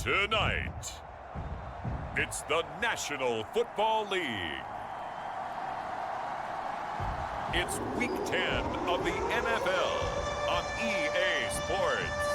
Tonight, it's the National Football League. It's Week 10 of the NFL on EA Sports.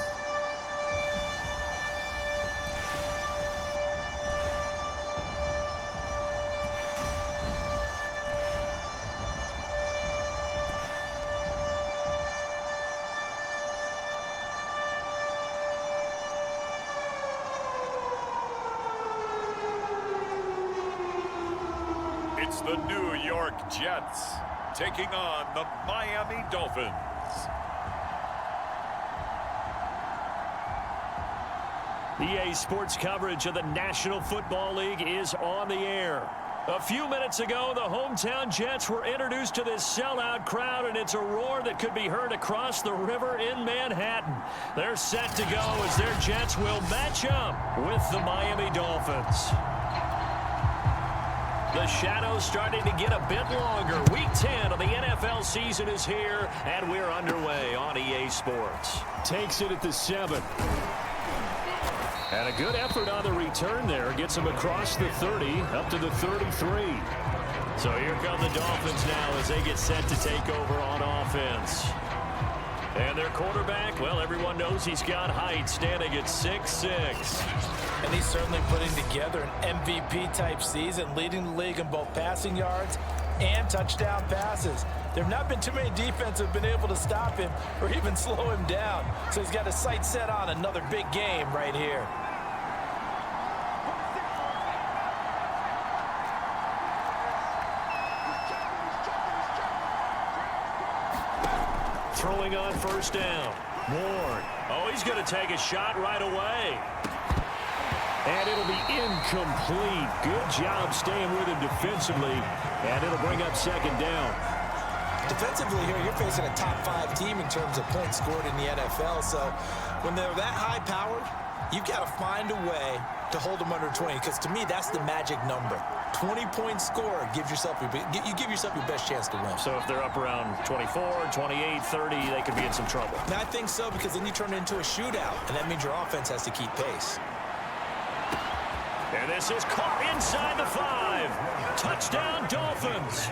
It's the New York Jets taking on the Miami Dolphins. EA Sports coverage of the National Football League is on the air. A few minutes ago, the hometown Jets were introduced to this sellout crowd, and it's a roar that could be heard across the river in Manhattan. They're set to go as their Jets will match up with the Miami Dolphins. The shadow's starting to get a bit longer. Week 10 of the NFL season is here, and we're underway on EA Sports. Takes it at the 7. And a good effort on the return there. Gets him across the 30, up to the 33. So here come the Dolphins now as they get set to take over on offense. And their quarterback, well, everyone knows he's got height, standing at 6'6". And he's certainly putting together an MVP-type season, leading the league in both passing yards and touchdown passes. There have not been too many defenses have been able to stop him or even slow him down. So he's got his sights set on another big game right here. Throwing on first down. Ward. Oh, he's going to take a shot right away. And it'll be incomplete. Good job staying with him defensively. And it'll bring up second down. Defensively here, you're facing a top 5 team in terms of points scored in the NFL. So when they're that high-powered, you've got to find a way to hold them under 20. Because to me, that's the magic number. 20-point score gives yourself you give yourself your best chance to win. So if they're up around 24, 28, 30, they could be in some trouble. And I think so, because then you turn it into a shootout, and that means your offense has to keep pace. And this is caught inside the 5. Touchdown, Dolphins.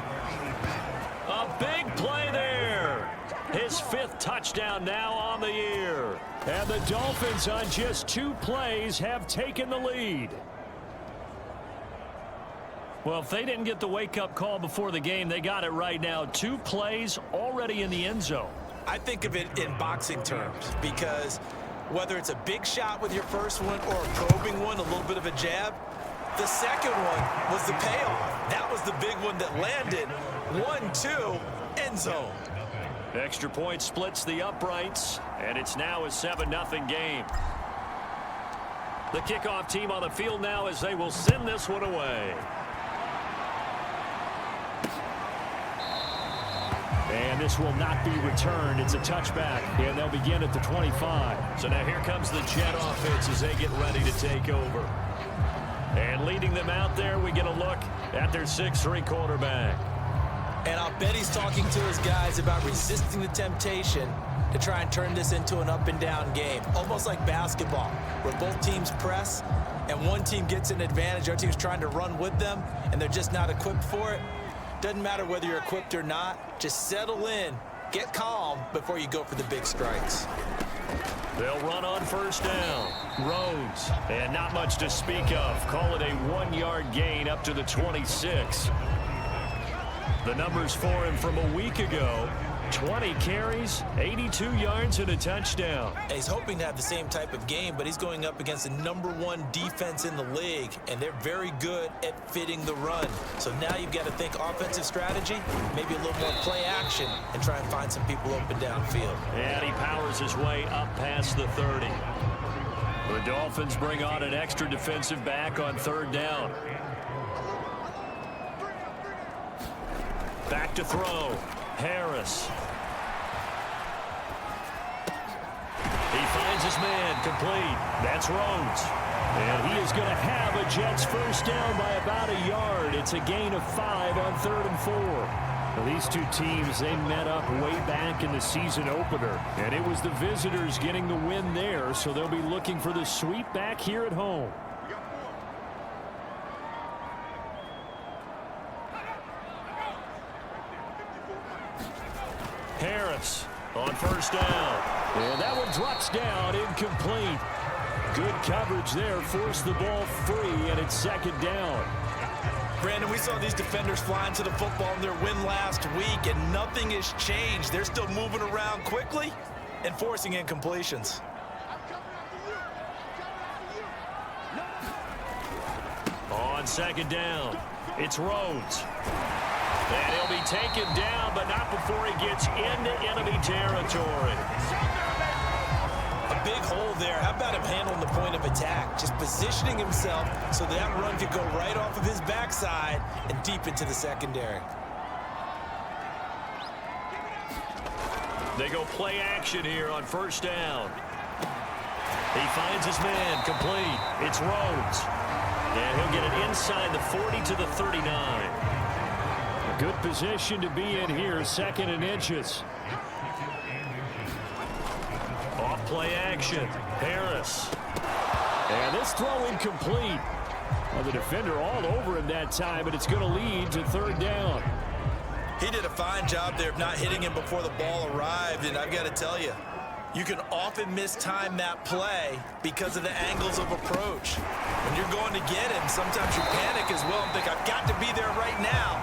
A big play there. His 5th touchdown now on the year. And the Dolphins on just 2 plays have taken the lead. Well, if they didn't get the wake-up call before the game, they got it right now. 2 plays already in the end zone. I think of it in boxing terms, because whether it's a big shot with your first one or a probing one, a little bit of a jab, the second one was the payoff. That was the big one that landed. 1-2, end zone. Extra point splits the uprights, and it's now a 7-0 game. The kickoff team on the field now as they will send this one away. And this will not be returned. It's a touchback, and they'll begin at the 25. So now here comes the Jet offense as they get ready to take over. And leading them out there, we get a look at their 6'3" quarterback. And I'll bet he's talking to his guys about resisting the temptation to try and turn this into an up-and-down game. Almost like basketball, where both teams press, and one team gets an advantage, the other team's trying to run with them, and they're just not equipped for it. Doesn't matter whether you're equipped or not. Just settle in, get calm before you go for the big strikes. They'll run on first down. Rhodes, and not much to speak of. Call it a 1-yard gain up to the 26. The numbers for him from a week ago: 20 carries, 82 yards, and a touchdown. And he's hoping to have the same type of game, but he's going up against the #1 defense in the league, and they're very good at fitting the run. So now you've got to think offensive strategy, maybe a little more play action, and try and find some people open downfield. And he powers his way up past the 30. The Dolphins bring on an extra defensive back on 3rd down. Back to throw. Harris. He finds his man, complete. That's Rhodes. And he is going to have a Jets first down by about a yard. It's a gain of 5 on 3rd and 4. Well, these two teams, they met up way back in the season opener, and it was the visitors getting the win there, so they'll be looking for the sweep back here at home. Harris on first down. And that one drops down, incomplete. Good coverage there, forced the ball free, and it's second down. Brandon, we saw these defenders flying to the football in their win last week, and nothing has changed. They're still moving around quickly and forcing incompletions. On second down, it's Rhodes. And he'll be taken down, but not before he gets into enemy territory. A big hole there. How about him handling the point of attack? Just positioning himself so that run could go right off of his backside and deep into the secondary. They go play action here on first down. He finds his man, complete. It's Rhodes. And he'll get it inside the 40 to the 39. A good position to be in here, second and inches. Off play action. Harris. And this throw incomplete. Well, the defender all over him that time, but it's going to lead to third down. He did a fine job there of not hitting him before the ball arrived, and I've got to tell you, you can often mistime that play because of the angles of approach. When you're going to get him, sometimes you panic as well and think, I've got to be there right now.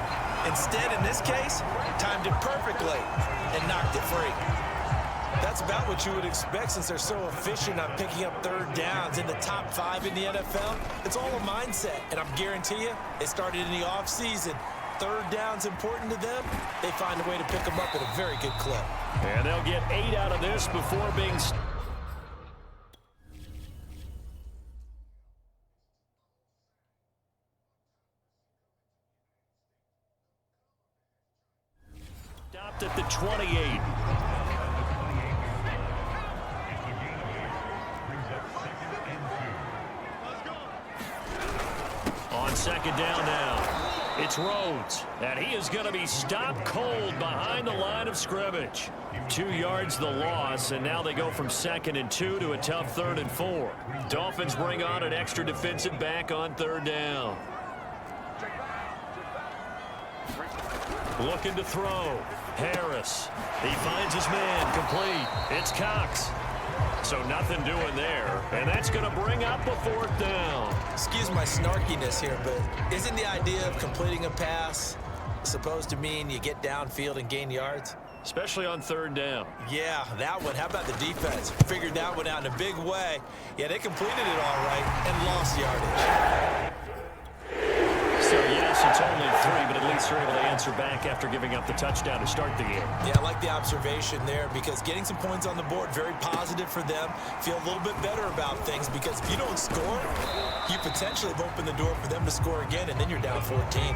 Instead, in this case, timed it perfectly and knocked it free. That's about what you would expect since they're so efficient on picking up third downs in the top 5 in the NFL. It's all a mindset, and I guarantee you, it started in the offseason. Third down's important to them. They find a way to pick them up at a very good clip. And they'll get 8 out of this before being... stopped at the 28. On second down now. It's Rhodes, and he is going to be stopped cold behind the line of scrimmage. 2 yards the loss, and now they go from 2nd and 2 to a tough 3rd and 4. Dolphins bring on an extra defensive back on third down. Looking to throw. Harris. He finds his man, complete. It's Cox. So nothing doing there, and that's going to bring up a 4th down. Excuse my snarkiness here, but isn't the idea of completing a pass supposed to mean you get downfield and gain yards? Especially on third down. Yeah, that one. How about the defense? Figured that one out in a big way. Yeah, they completed it all right and lost yardage. So, yes, it's only 3, but at least they're able to answer back after giving up the touchdown to start the game. Yeah, I like the observation there because getting some points on the board, very positive for them. Feel a little bit better about things because if you don't score, you potentially have opened the door for them to score again, and then you're down 14.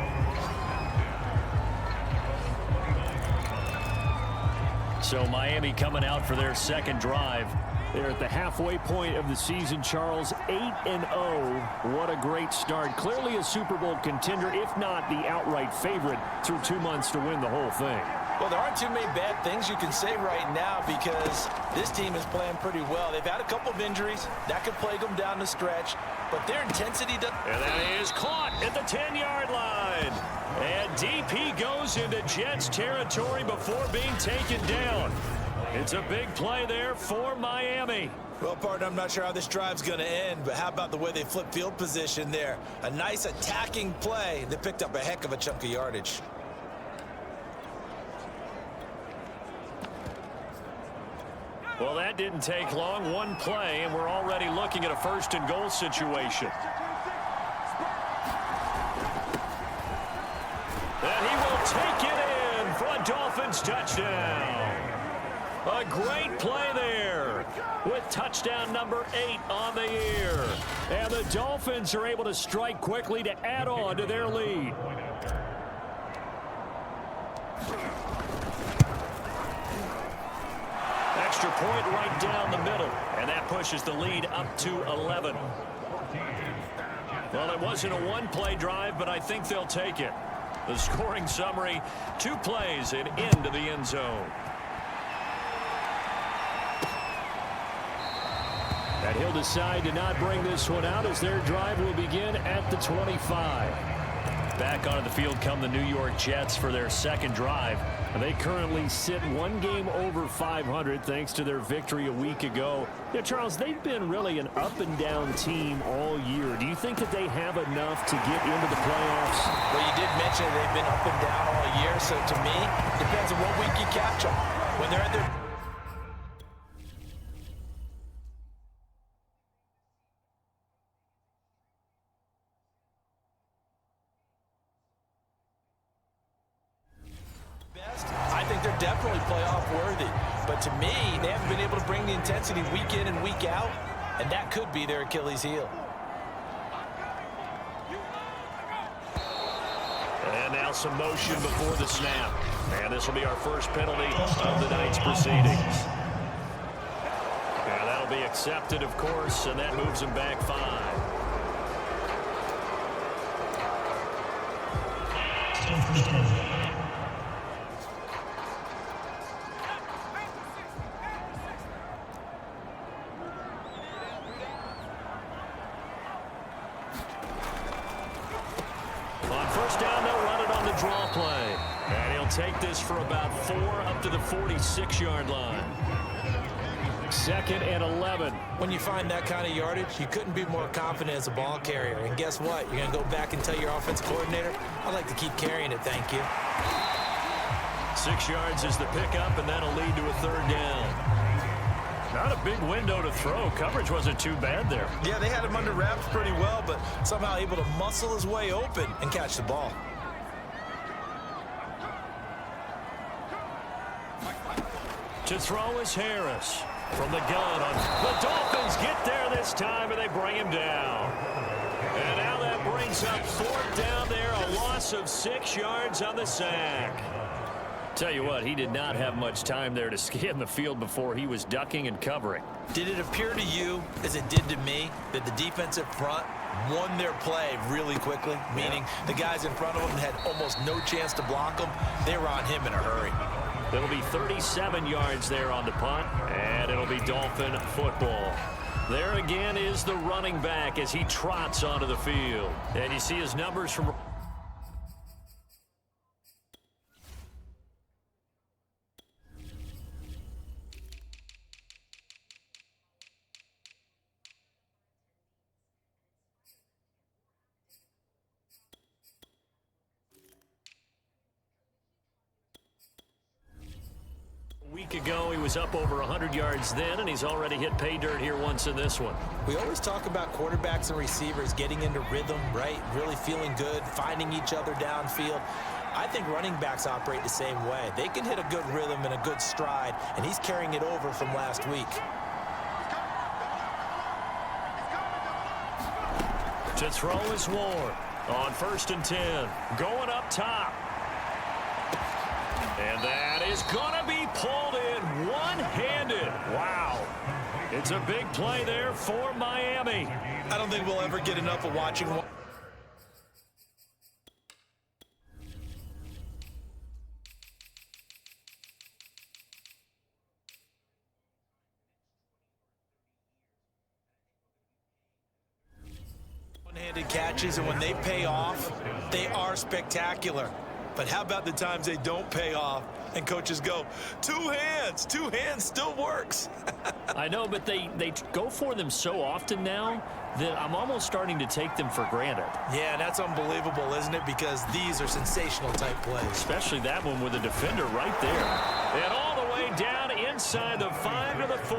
So Miami coming out for their second drive. They're at the halfway point of the season, Charles, 8-0. What a great start. Clearly a Super Bowl contender, if not the outright favorite, through 2 months to win the whole thing. Well, there aren't too many bad things you can say right now because this team is playing pretty well. They've had a couple of injuries. That could plague them down the stretch, but their intensity does... And that is caught at the 10-yard line. And DP goes into Jets territory before being taken down. It's a big play there for Miami. Well, partner, I'm not sure how this drive's going to end, but how about the way they flip field position there? A nice attacking play that picked up a heck of a chunk of yardage. Well, that didn't take long. One play, and we're already looking at a 1st and goal situation. And he will take it in for a Dolphins touchdown. A great play there with touchdown number 8 on the year. And the Dolphins are able to strike quickly to add on to their lead. Extra point right down the middle, and that pushes the lead up to 11. Well, it wasn't a one-play drive, but I think they'll take it. The scoring summary, 2 plays and into the end zone. And he'll decide to not bring this one out as their drive will begin at the 25. Back onto the field come the New York Jets for their second drive. They currently sit 1 game over 500 thanks to their victory a week ago. Yeah, Charles, they've been really an up-and-down team all year. Do you think that they have enough to get into the playoffs? Well, you did mention they've been up and down all year, so to me, it depends on what week you catch them. When they're at their I think they're definitely playoff worthy. But to me, they haven't been able to bring the intensity week in and week out, and that could be their Achilles heel. And now some motion before the snap. And this will be our first penalty of the night's proceedings. And that'll be accepted, of course, and that moves them back 5. Draw play. And he'll take this for about 4 up to the 46-yard line. 2nd and 11. When you find that kind of yardage, you couldn't be more confident as a ball carrier. And guess what? You're going to go back and tell your offensive coordinator, I'd like to keep carrying it, thank you. 6 yards is the pickup, and that'll lead to a 3rd down. Not a big window to throw. Coverage wasn't too bad there. Yeah, they had him under wraps pretty well, but somehow able to muscle his way open and catch the ball. To throw is Harris from the gun. The Dolphins get there this time, and they bring him down. And now that brings up 4th down there, a loss of 6 yards on the sack. Tell you what, he did not have much time there to scan the field before he was ducking and covering. Did it appear to you, as it did to me, that the defensive front won their play really quickly? Meaning the guys in front of them had almost no chance to block him. They were on him in a hurry. It'll be 37 yards there on the punt, and it'll be Dolphin football. There again is the running back as he trots onto the field. And you see his numbers from... week ago, he was up over 100 yards then, and he's already hit pay dirt here once in this one. We always talk about quarterbacks and receivers getting into rhythm, right? Really feeling good, finding each other downfield. I think running backs operate the same way. They can hit a good rhythm and a good stride, and he's carrying it over from last week. To throw is Ward on 1st and 10. Going up top. And that is going to be pulled in one-handed. Wow. It's a big play there for Miami. I don't think we'll ever get enough of watching one. One-handed catches, and when they pay off, they are spectacular. But how about the times they don't pay off and coaches go, two hands still works. I know, but they go for them so often now that I'm almost starting to take them for granted. Yeah, that's unbelievable, isn't it? Because these are sensational type plays. Especially that one with a defender right there. And all the way down inside the 5 to the 4.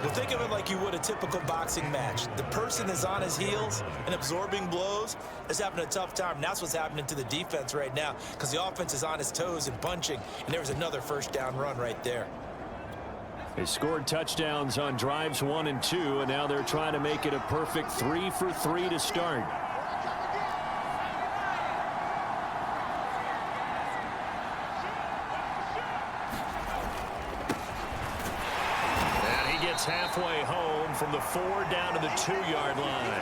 Well, think of it like you would a typical boxing match. The person is on his heels and absorbing blows is having a tough time. And that's what's happening to the defense right now because the offense is on his toes and punching. And there was another 1st down run right there. They scored touchdowns on drives 1 and 2, and now they're trying to make it a perfect 3 for 3 to start. Halfway home from the 4 down to the 2-yard line.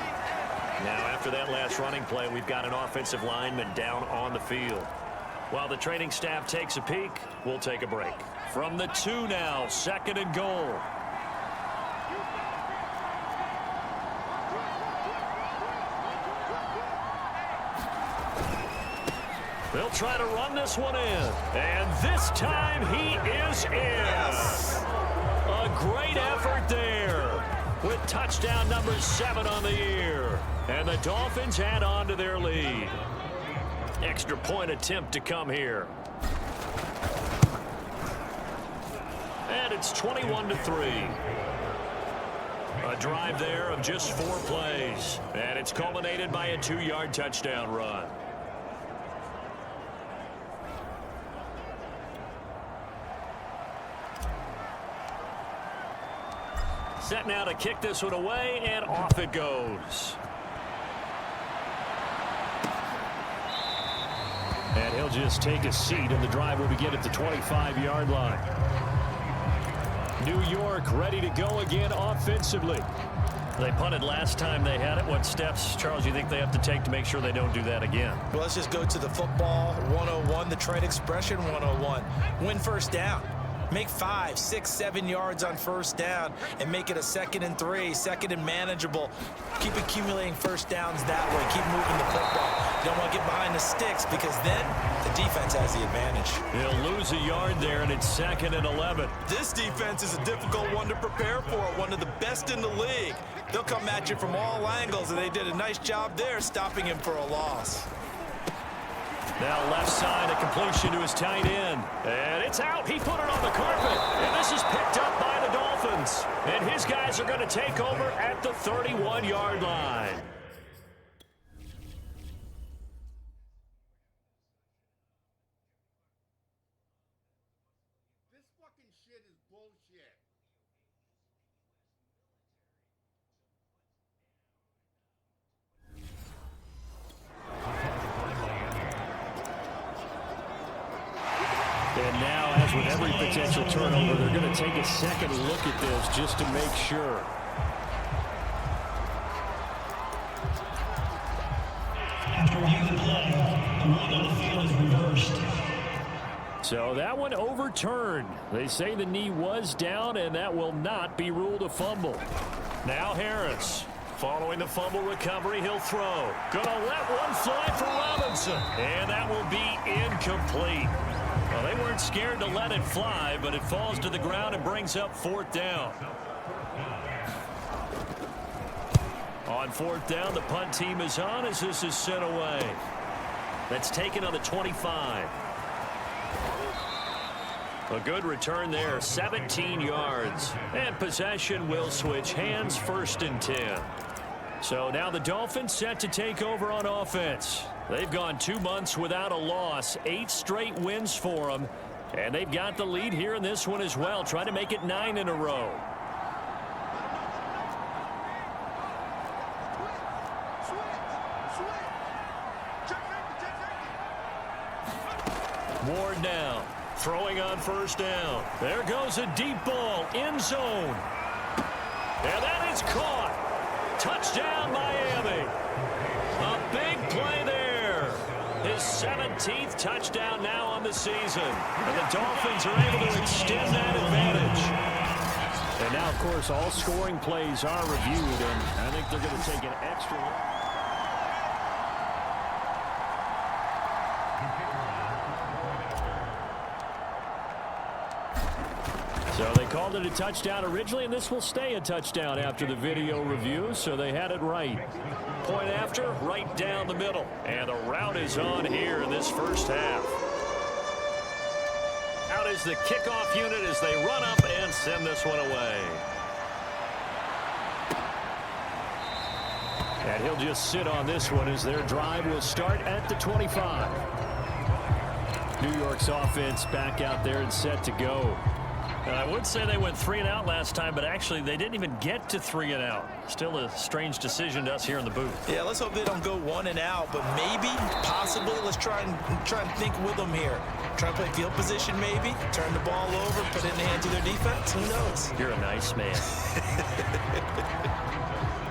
Now, after that last running play, we've got an offensive lineman down on the field. While the training staff takes a peek, we'll take a break. From the 2 now, 2nd and goal. They'll try to run this one in. And this time he is in. Yes. A great effort there with touchdown number 7 on the year. And the Dolphins add on to their lead. Extra point attempt to come here. And it's 21-3. A drive there of just 4 plays. And it's culminated by a 2-yard touchdown run. Set now to kick this one away, and off it goes. And he'll just take a seat, and the drive will begin at the 25-yard line. New York ready to go again offensively. They punted last time they had it. What steps, Charles, you think they have to take to make sure they don't do that again? Well, let's just go to the football 101, the trade expression 101. Win first down. Make 5, 6, 7 yards on first down and make it a 2nd and 3, 2nd and manageable. Keep accumulating first downs that way. Keep moving the football. You don't want to get behind the sticks because then the defense has the advantage. He'll lose a yard there, and it's 2nd and 11. This defense is a difficult one to prepare for, one of the best in the league. They'll come at you from all angles, and they did a nice job there stopping him for a loss. Now left side, a completion to his tight end. And it's out. He put it on the carpet. And this is picked up by the Dolphins. And his guys are going to take over at the 31-yard line. This fucking shit is bullshit. And now, as with every potential turnover, they're going to take a second look at this just to make sure. After review the play, the rule on the field is reversed. So that one overturned. They say the knee was down, and that will not be ruled a fumble. Now Harris. Following the fumble recovery, he'll throw. Gonna let one fly for Robinson. And that will be incomplete. Well, they weren't scared to let it fly, but it falls to the ground and brings up 4th down. On 4th down, the punt team is on as this is sent away. That's taken on the 25. A good return there, 17 yards. And possession will switch hands, 1st and 10. So now the Dolphins set to take over on offense. They've gone 2 months without a loss, 8 straight wins for them. And they've got the lead here in this one as well, trying to make it 9 in a row. Ward now, throwing on 1st down. There goes a deep ball, end zone. And that is caught. Touchdown, Miami. A big play there. His 17th touchdown now on the season. And the Dolphins are able to extend that advantage. And now, of course, all scoring plays are reviewed, and I think they're going to take an extra look. So they called it a touchdown originally, and this will stay a touchdown after the video review, so they had it right. Point after, right down the middle. And the route is on here in this first half. Out is the kickoff unit as they run up and send this one away. And he'll just sit on this one as their drive will start at the 25. New York's offense back out there and set to go. And I would say they went 3 and out last time, but actually they didn't even get to 3 and out. Still a strange decision to us here in the booth. Yeah, let's hope they don't go 1 and out, but maybe, possibly, let's try and think with them here. Trying to play field position maybe, turn the ball over, put it in the hands of their defense. Who knows? You're a nice man.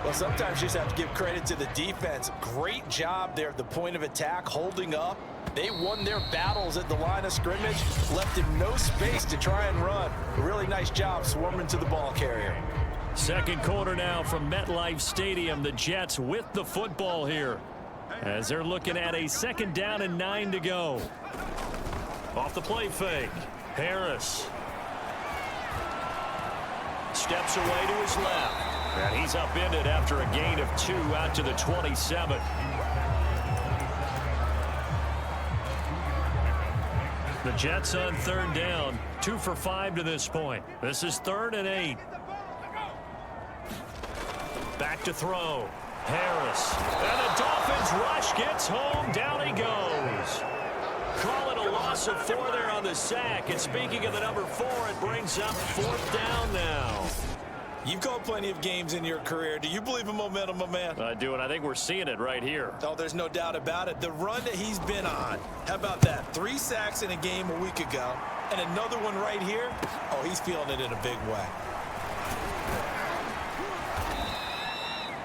Well, sometimes you just have to give credit to the defense. Great job there at the point of attack, holding up. They won their battles at the line of scrimmage, left him no space to try and run. A really nice job swarming to the ball carrier. Second quarter now from MetLife Stadium. The Jets with the football here as they're looking at a 2nd down and 9 to go. Off the play fake. Harris steps away to his left. And he's upended after a gain of 2 out to the 27. The Jets on 3rd down. 2 for 5 to this point. This is 3rd and 8. Back to throw. Harris. And the Dolphins rush gets home. Down he goes. Call it a loss of 4 there on the sack. And speaking of the number 4, it brings up 4th down now. You've called plenty of games in your career. Do you believe in momentum, my man? I do, and I think we're seeing it right here. Oh, there's no doubt about it. The run that he's been on. How about that? 3 sacks in a game a week ago. And another one right here. Oh, he's feeling it in a big way.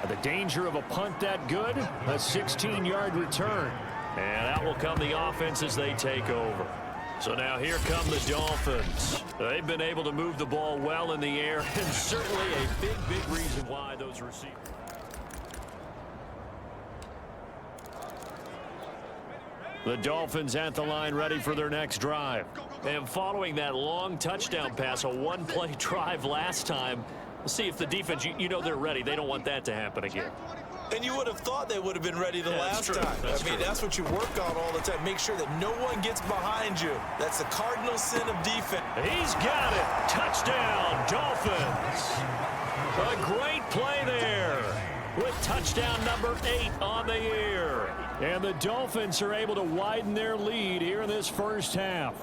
The danger of a punt that good. A 16-yard return. And out will come the offense as they take over. So now here come the Dolphins. They've been able to move the ball well in the air, and certainly a big reason why those receivers. The Dolphins at the line ready for their next drive. And following that long touchdown pass, a 1-play drive last time, we'll see if the defense, you know they're ready. They don't want that to happen again. And you would have thought they would have been ready the last time. I mean, that's what you work on all the time. Make sure that no one gets behind you. That's the cardinal sin of defense. He's got it. Touchdown, Dolphins. A great play there with touchdown number 8 on the year. And the Dolphins are able to widen their lead here in this first half.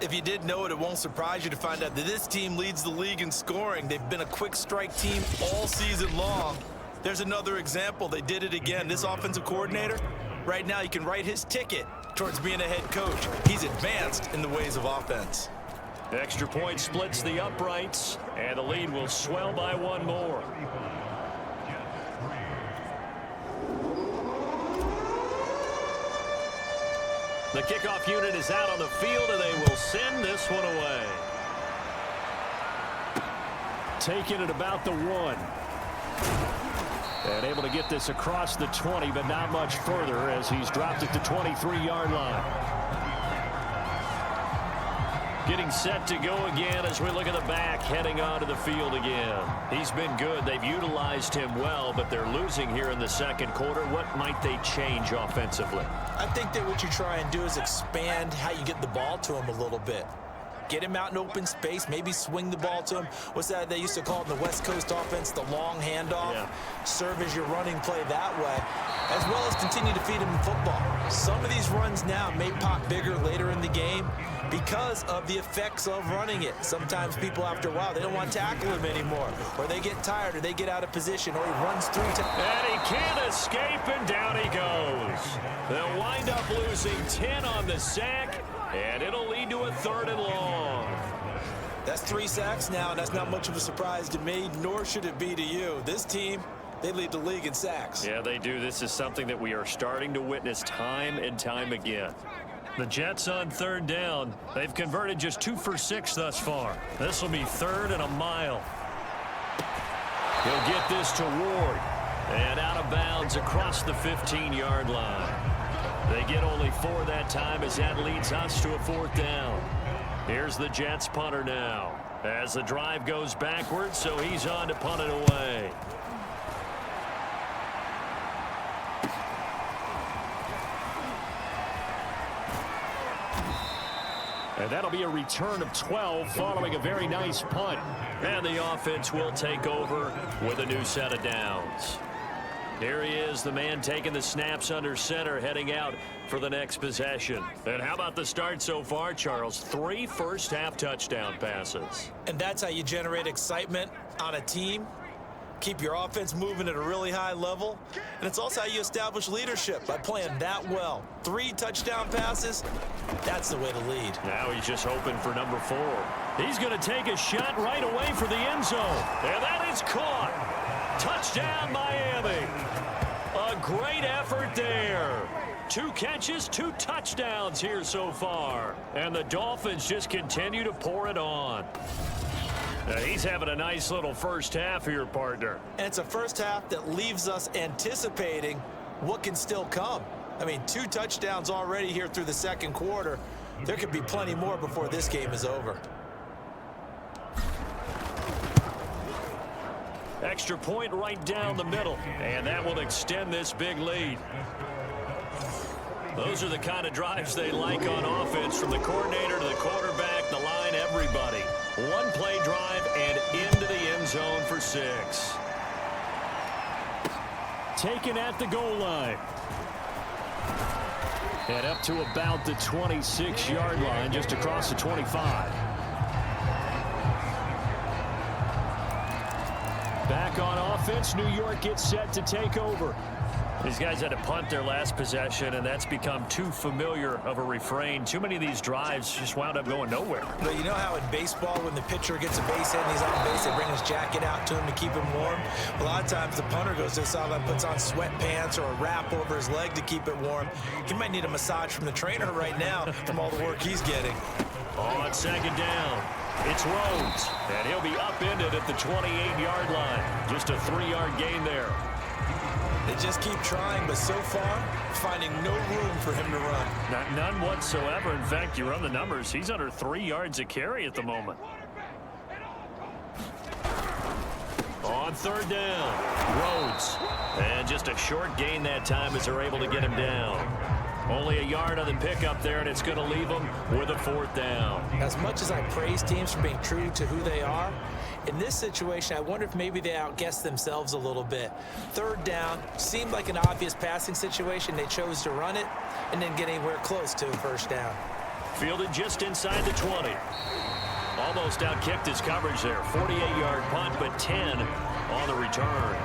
If you did know it, it won't surprise you to find out that this team leads the league in scoring. They've been a quick strike team all season long. There's another example. They did it again. This offensive coordinator, right now, you can write his ticket towards being a head coach. He's advanced in the ways of offense. Extra point splits the uprights, and the lead will swell by 1 more. The kickoff unit is out on the field, and they will send this one away. Taking it about the 1. And able to get this across the 20, but not much further as he's dropped at the 23-yard line. Getting set to go again as we look at the back heading onto the field again. He's been good. They've utilized him well, but they're losing here in the second quarter. What might they change offensively? I think that what you try and do is expand how you get the ball to him a little bit. Get him out in open space, maybe swing the ball to him. What's that they used to call it in the West Coast offense, the long handoff? Yeah. Serve as your running play that way, as well as continue to feed him in football. Some of these runs now may pop bigger later in the game because of the effects of running it. Sometimes people, after a while, they don't want to tackle him anymore, or they get tired, or they get out of position, or he runs through. And he can't escape, and down he goes. They'll wind up losing 10 on the sack, and it'll lead to a 3rd and long. That's 3 sacks now, and that's not much of a surprise to me, nor should it be to you. This team, they lead the league in sacks. Yeah, they do. This is something that we are starting to witness time and time again. The Jets on 3rd down. They've converted just 2 for 6 thus far. This will be 3rd and a mile. He'll get this to Ward. And out of bounds across the 15-yard line. They get only 4 that time as that leads us to a 4th down. Here's the Jets punter now as the drive goes backwards, so he's on to punt it away. And that'll be a return of 12 following a very nice punt. And the offense will take over with a new set of downs. Here he is, the man taking the snaps under center, heading out for the next possession. And how about the start so far, Charles? 3 first-half touchdown passes. And that's how you generate excitement on a team. keep your offense moving at a really high level, and it's also how you establish leadership by playing that well. 3 touchdown passes, that's the way to lead. Now he's just hoping for number 4. He's going to take a shot right away for the end zone. And that is caught. Touchdown, Miami. A great effort there. 2 catches, 2 touchdowns here so far. And the Dolphins just continue to pour it on. Now he's having a nice little first half here, partner. And it's a first half that leaves us anticipating what can still come. I mean, 2 touchdowns already here through the second quarter. There could be plenty more before this game is over. Extra point right down the middle. And that will extend this big lead. Those are the kind of drives they like on offense, from the coordinator to the quarterback, the line, everybody. 1-play drive and into the end zone for 6. Taken at the goal line. And up to about the 26-yard line, just across the 25. Back on offense, New York gets set to take over. These guys had to punt their last possession, and that's become too familiar of a refrain. Too many of these drives just wound up going nowhere. But you know how in baseball, when the pitcher gets a base hit and he's on base, they bring his jacket out to him to keep him warm? A lot of times the punter goes to the sideline, puts on sweatpants or a wrap over his leg to keep it warm. He might need a massage from the trainer right now from all the work he's getting. On second down, it's Rhodes, and he'll be upended at the 28-yard line. Just a 3-yard gain there. They just keep trying, but so far, finding no room for him to run. None whatsoever. In fact, you run the numbers, he's under 3 yards a carry at the moment. On third down, Rhodes. And just a short gain that time as they're able to get him down. Only a yard on the pickup there, and it's going to leave them with a 4th down. As much as I praise teams for being true to who they are, in this situation, I wonder if maybe they outguessed themselves a little bit. Third down seemed like an obvious passing situation. They chose to run it and didn't get anywhere close to a first down. Fielded just inside the 20. Almost outkicked his coverage there. 48-yard punt, but 10 on the return.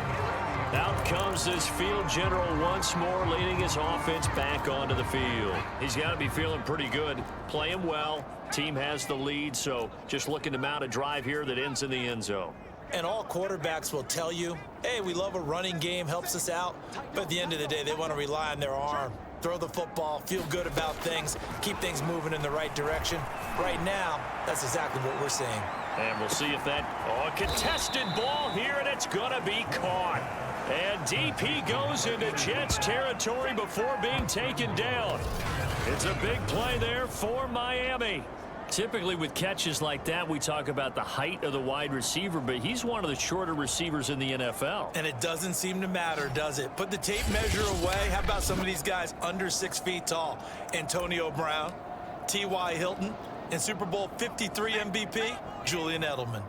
Out comes this field general once more, leading his offense back onto the field. He's got to be feeling pretty good, playing well. Team has the lead, so just looking to mount a drive here that ends in the end zone. And all quarterbacks will tell you, hey, we love a running game, helps us out. But at the end of the day, they want to rely on their arm. Throw the football, feel good about things, keep things moving in the right direction. Right now, that's exactly what we're seeing. And we'll see if that contested ball here, and it's going to be caught. And DP goes into Jets territory before being taken down. It's a big play there for Miami. Typically with catches like that, we talk about the height of the wide receiver, but he's one of the shorter receivers in the NFL. And it doesn't seem to matter, does it? Put the tape measure away. How about some of these guys under 6 feet tall? Antonio Brown, T.Y. Hilton, and Super Bowl 53 MVP, Julian Edelman.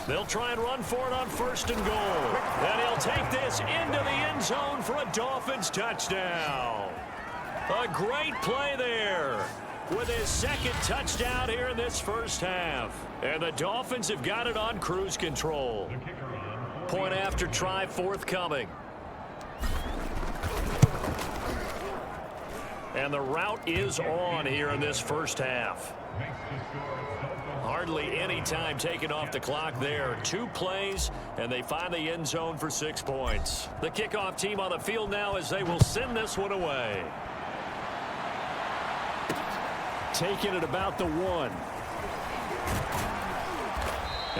They'll try and run for it on 1st and goal. And he'll take this into the end zone for a Dolphins touchdown. A great play there with his 2nd touchdown here in this first half. And the Dolphins have got it on cruise control. Point after try forthcoming. And the route is on here in this first half. Hardly any time taken off the clock there. 2 plays, and they find the end zone for 6 points. The kickoff team on the field now as they will send this one away. Taking it about the 1.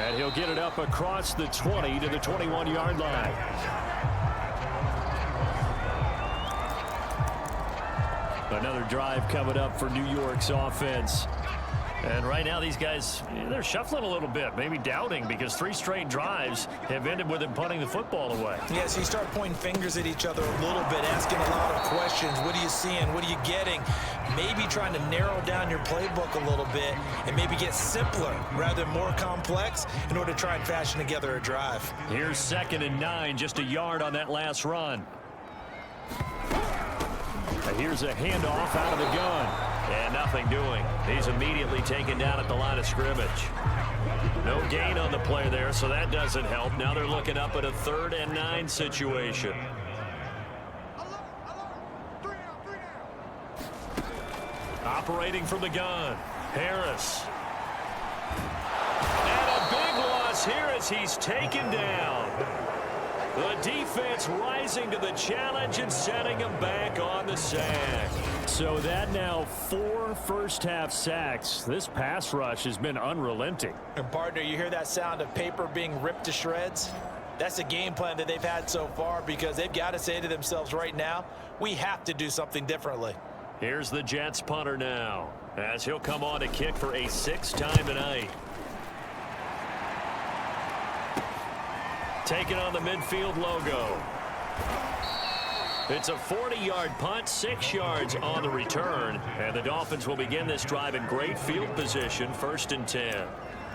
And he'll get it up across the 20 to the 21-yard line. Another drive coming up for New York's offense. And right now these guys, they're shuffling a little bit, maybe doubting, because 3 straight drives have ended with them punting the football away. Yeah, so you start pointing fingers at each other a little bit, asking a lot of questions. What are you seeing? What are you getting? Maybe trying to narrow down your playbook a little bit and maybe get simpler rather than more complex in order to try and fashion together a drive. Here's 2nd and 9, just a yard on that last run. Here's a handoff out of the gun. And nothing doing. He's immediately taken down at the line of scrimmage. No gain on the play there, so that doesn't help. Now they're looking up at a 3rd and 9 situation. Operating from the gun, Harris. And a big loss here as he's taken down. The defense rising to the challenge and setting him back on the sack. So that now 4 first-half sacks. This pass rush has been unrelenting. And partner, you hear that sound of paper being ripped to shreds? That's the game plan that they've had so far because they've got to say to themselves right now, we have to do something differently. Here's the Jets punter now as he'll come on to kick for a 6th time tonight. Taking on the midfield logo. It's a 40-yard punt, 6 yards on the return, and the Dolphins will begin this drive in great field position, 1st and 10.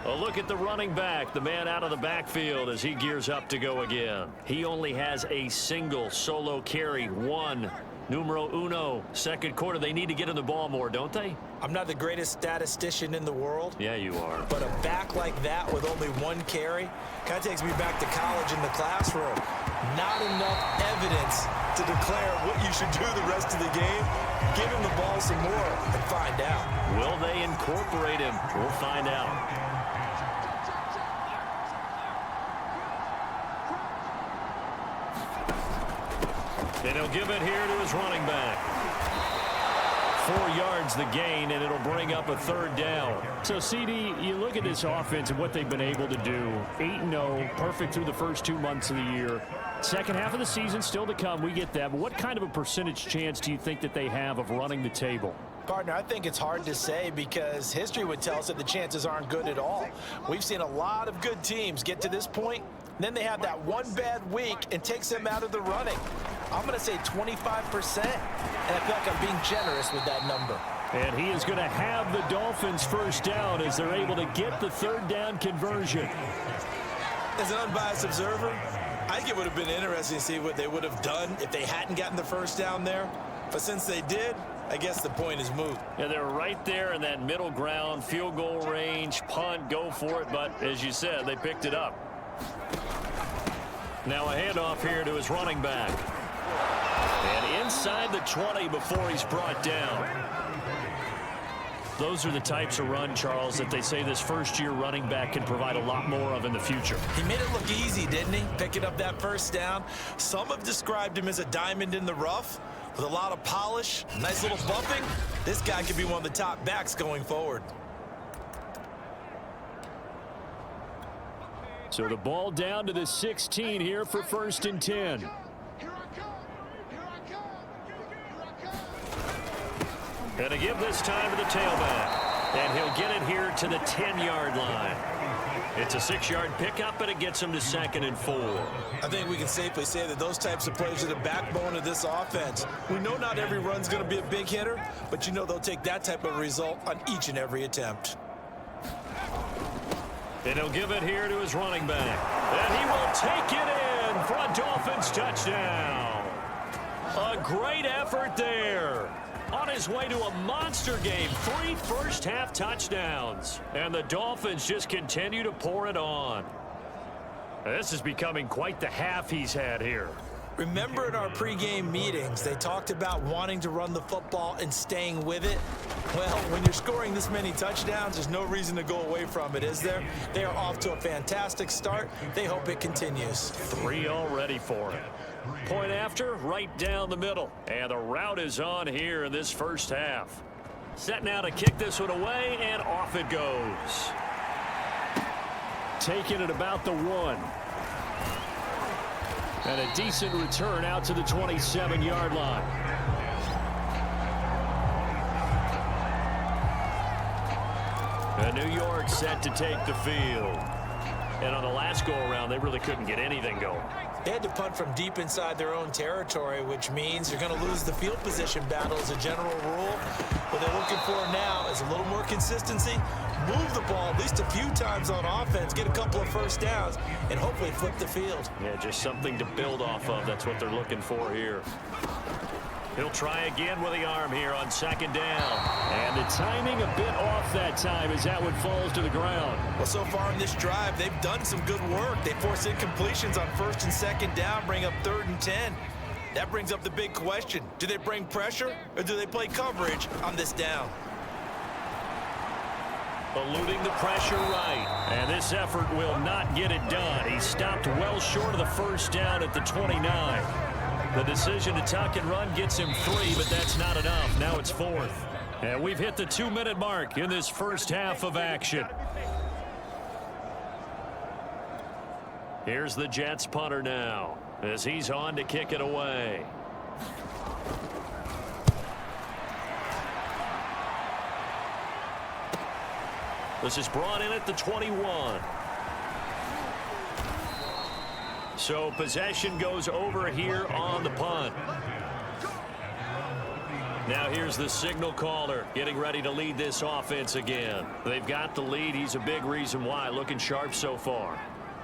A look at the running back, the man out of the backfield as he gears up to go again. He only has a single solo carry, 1. Numero uno, 2nd quarter. They need to get him the ball more, don't they? I'm not the greatest statistician in the world. Yeah, you are. But a back like that with only 1 carry kind of takes me back to college in the classroom. Not enough evidence to declare what you should do the rest of the game. Give him the ball some more and find out. Will they incorporate him? We'll find out. And he'll give it here to his running back. 4 yards the gain, and it'll bring up a 3rd down. So, CD, you look at this offense and what they've been able to do. 8-0, perfect through the first 2 months of the year. Second half of the season still to come. We get that. But what kind of a percentage chance do you think that they have of running the table? Partner, I think it's hard to say because history would tell us that the chances aren't good at all. We've seen a lot of good teams get to this point, then they have that one bad week and takes them out of the running. I'm going to say 25%, and I feel like I'm being generous with that number. And he is going to have the Dolphins first down as they're able to get the 3rd down conversion. As an unbiased observer, I think it would have been interesting to see what they would have done if they hadn't gotten the first down there. But since they did, I guess the point is moot. Yeah, they're right there in that middle ground, field goal range, punt, go for it. But as you said, they picked it up. Now a handoff here to his running back. And inside the 20 before he's brought down. Those are the types of run, Charles, that they say this first-year running back can provide a lot more of in the future. He made it look easy, didn't he? Picking up that first down. Some have described him as a diamond in the rough with a lot of polish, nice little bumping. This guy could be one of the top backs going forward. So the ball down to the 16 here for 1st and 10. And to give this time to the tailback. And he'll get it here to the 10-yard line. It's a 6-yard pickup, and it gets him to 2nd and 4. I think we can safely say that those types of plays are the backbone of this offense. We know not every run's going to be a big hitter, but you know they'll take that type of result on each and every attempt. And he'll give it here to his running back. And he will take it in for a Dolphins touchdown. A great effort there. On his way to a monster game, 3 first-half touchdowns. And the Dolphins just continue to pour it on. This is becoming quite the half he's had here. Remember in our pregame meetings, they talked about wanting to run the football and staying with it? Well, when you're scoring this many touchdowns, there's no reason to go away from it, is there? They are off to a fantastic start. They hope it continues. 3 already for him. Point after, right down the middle. And the route is on here in this first half. Set now to kick this one away, and off it goes. Taking it about the 1. And a decent return out to the 27-yard line. And New York set to take the field. And on the last go-around, they really couldn't get anything going. They had to punt from deep inside their own territory, which means you're going to lose the field position battle as a general rule. What they're looking for now is a little more consistency, move the ball at least a few times on offense, get a couple of first downs, and hopefully flip the field. Yeah, just something to build off of. That's what they're looking for here. He'll try again with the arm here on second down. And the timing a bit off that time as that one falls to the ground. Well, so far in this drive, they've done some good work. They force incompletions on first and second down, bring up 3rd and 10. That brings up the big question. Do they bring pressure or do they play coverage on this down? Eluding the pressure right. And this effort will not get it done. He stopped well short of the first down at the 29. The decision to tuck and run gets him 3, but that's not enough. Now it's 4th. And we've hit the 2-minute mark in this first half of action. Here's the Jets punter now as he's on to kick it away. This is brought in at the 21. So possession goes over here on the punt. Now here's the signal caller getting ready to lead this offense again. They've got the lead. He's a big reason why. Looking sharp so far.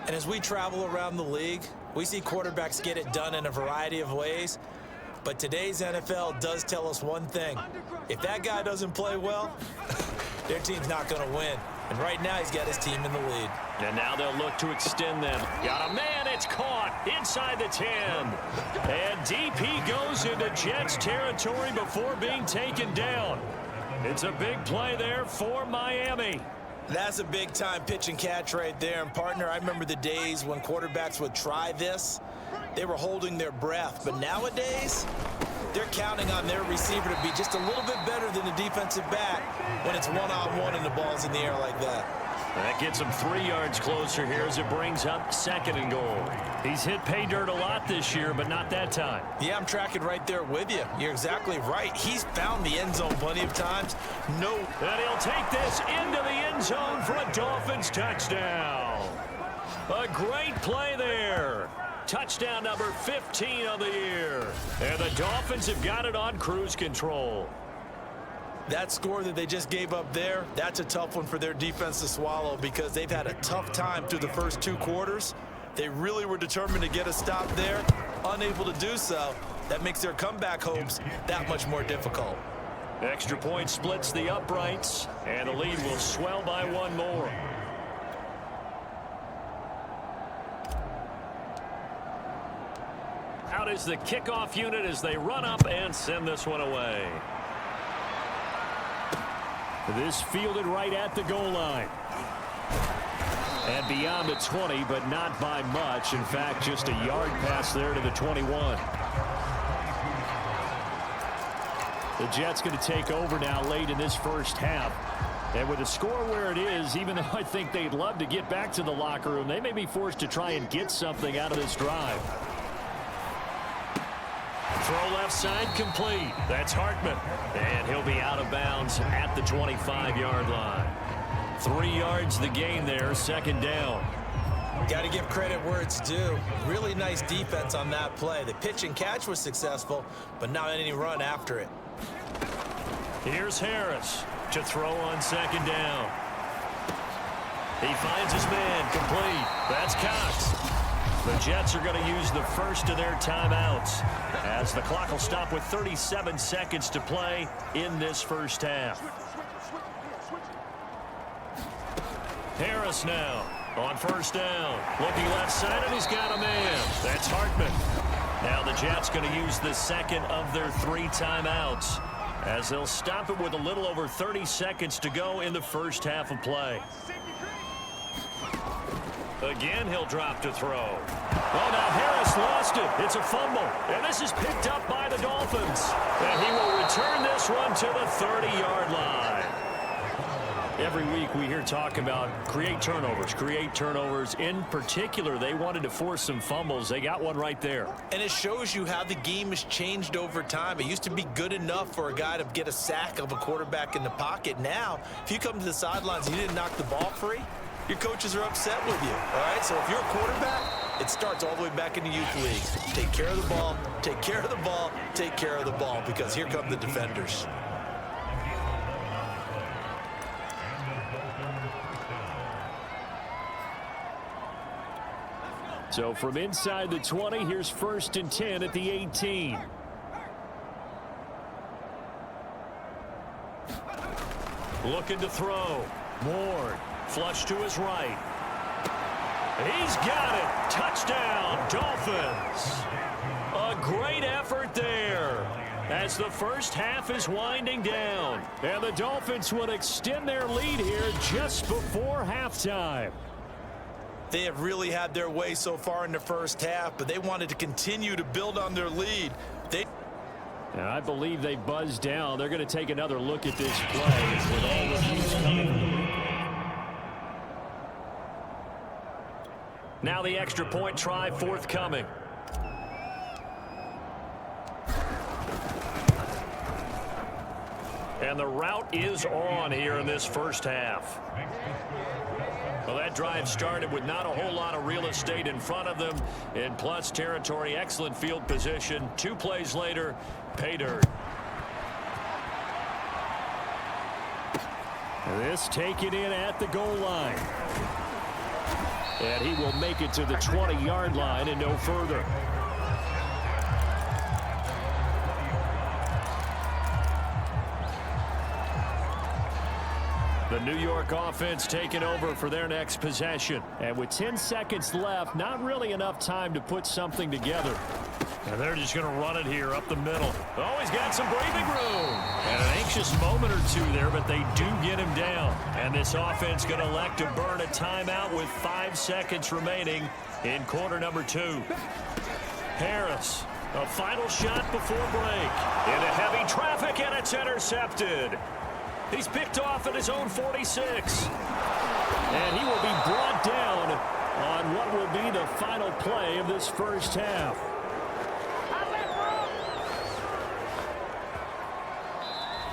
And as we travel around the league, we see quarterbacks get it done in a variety of ways. But today's NFL does tell us one thing. If that guy doesn't play well, their team's not going to win. And right now he's got his team in the lead. And now they'll look to extend them. Got a man. It's caught inside the 10. And DP goes into Jets territory before being taken down. It's a big play there for Miami. That's a big-time pitch and catch right there. And, partner, I remember the days when quarterbacks would try this. They were holding their breath. But nowadays, they're counting on their receiver to be just a little bit better than the defensive back when it's one-on-one and the ball's in the air like that. That gets him 3 yards closer here as it brings up 2nd and goal. He's hit pay dirt a lot this year, but not that time. Yeah, I'm tracking right there with you. You're exactly right. He's found the end zone plenty of times. No. And he'll take this into the end zone for a Dolphins touchdown. A great play there. Touchdown number 15 of the year. And the Dolphins have got it on cruise control. That score that they just gave up there, that's a tough one for their defense to swallow because they've had a tough time through the first 2 quarters. They really were determined to get a stop there, unable to do so. That makes their comeback hopes that much more difficult. Extra point splits the uprights, and the lead will swell by 1 more. Out is the kickoff unit as they run up and send this one away. This fielded right at the goal line. And beyond the 20, but not by much. In fact, just a yard pass there to the 21. The Jets going to take over now late in this first half. And with the score where it is, even though I think they'd love to get back to the locker room, they may be forced to try and get something out of this drive. Throw left side complete. That's Hartman. And he'll be out of bounds at the 25-yard line. 3 yards the gain there, 2nd down. Got to give credit where it's due. Really nice defense on that play. The pitch and catch was successful, but not any run after it. Here's Harris to throw on 2nd down. He finds his man complete. That's Cox. The Jets are going to use the first of their timeouts as the clock will stop with 37 seconds to play in this first half. Harris now on 1st down. Looking left side, and he's got a man. That's Hartman. Now the Jets going to use the 2nd of their 3 timeouts as they'll stop it with a little over 30 seconds to go in the first half of play. Again, he'll drop to throw. Oh, now Harris lost it. It's a fumble. And this is picked up by the Dolphins. And he will return this one to the 30-yard line. Every week we hear talk about create turnovers. In particular, they wanted to force some fumbles. They got one right there. And it shows you how the game has changed over time. It used to be good enough for a guy to get a sack of a quarterback in the pocket. Now, if you come to the sidelines and you didn't knock the ball free, your coaches are upset with you, all right? So if you're a quarterback, it starts all the way back in the youth leagues. Take care of the ball, take care of the ball, take care of the ball, because here come the defenders. So from inside the 20, here's 1st and 10 at the 18. Looking to throw. Ward. Flush to his right. He's got it. Touchdown, Dolphins. A great effort there as the first half is winding down. And the Dolphins would extend their lead here just before halftime. They have really had their way so far in the first half, but they wanted to continue to build on their lead. And I believe they buzzed down. They're going to take another look at this play with all the views coming. Now the extra point try forthcoming. And the route is on here in this first half. Well, that drive started with not a whole lot of real estate in front of them. In plus territory, excellent field position. 2 plays later, pay dirt. This taken in at the goal line. And he will make it to the 20-yard line and no further. The New York offense taking over for their next possession. And with 10 seconds left, not really enough time to put something together. And they're just going to run it here up the middle. Oh, he's got some breathing room. And an anxious moment or two there, but they do get him down. And this offense going to elect to burn a timeout with 5 seconds remaining in quarter number 2. Harris, a final shot before break. Into heavy traffic, and it's intercepted. He's picked off at his own 46. And he will be brought down on what will be the final play of this first half.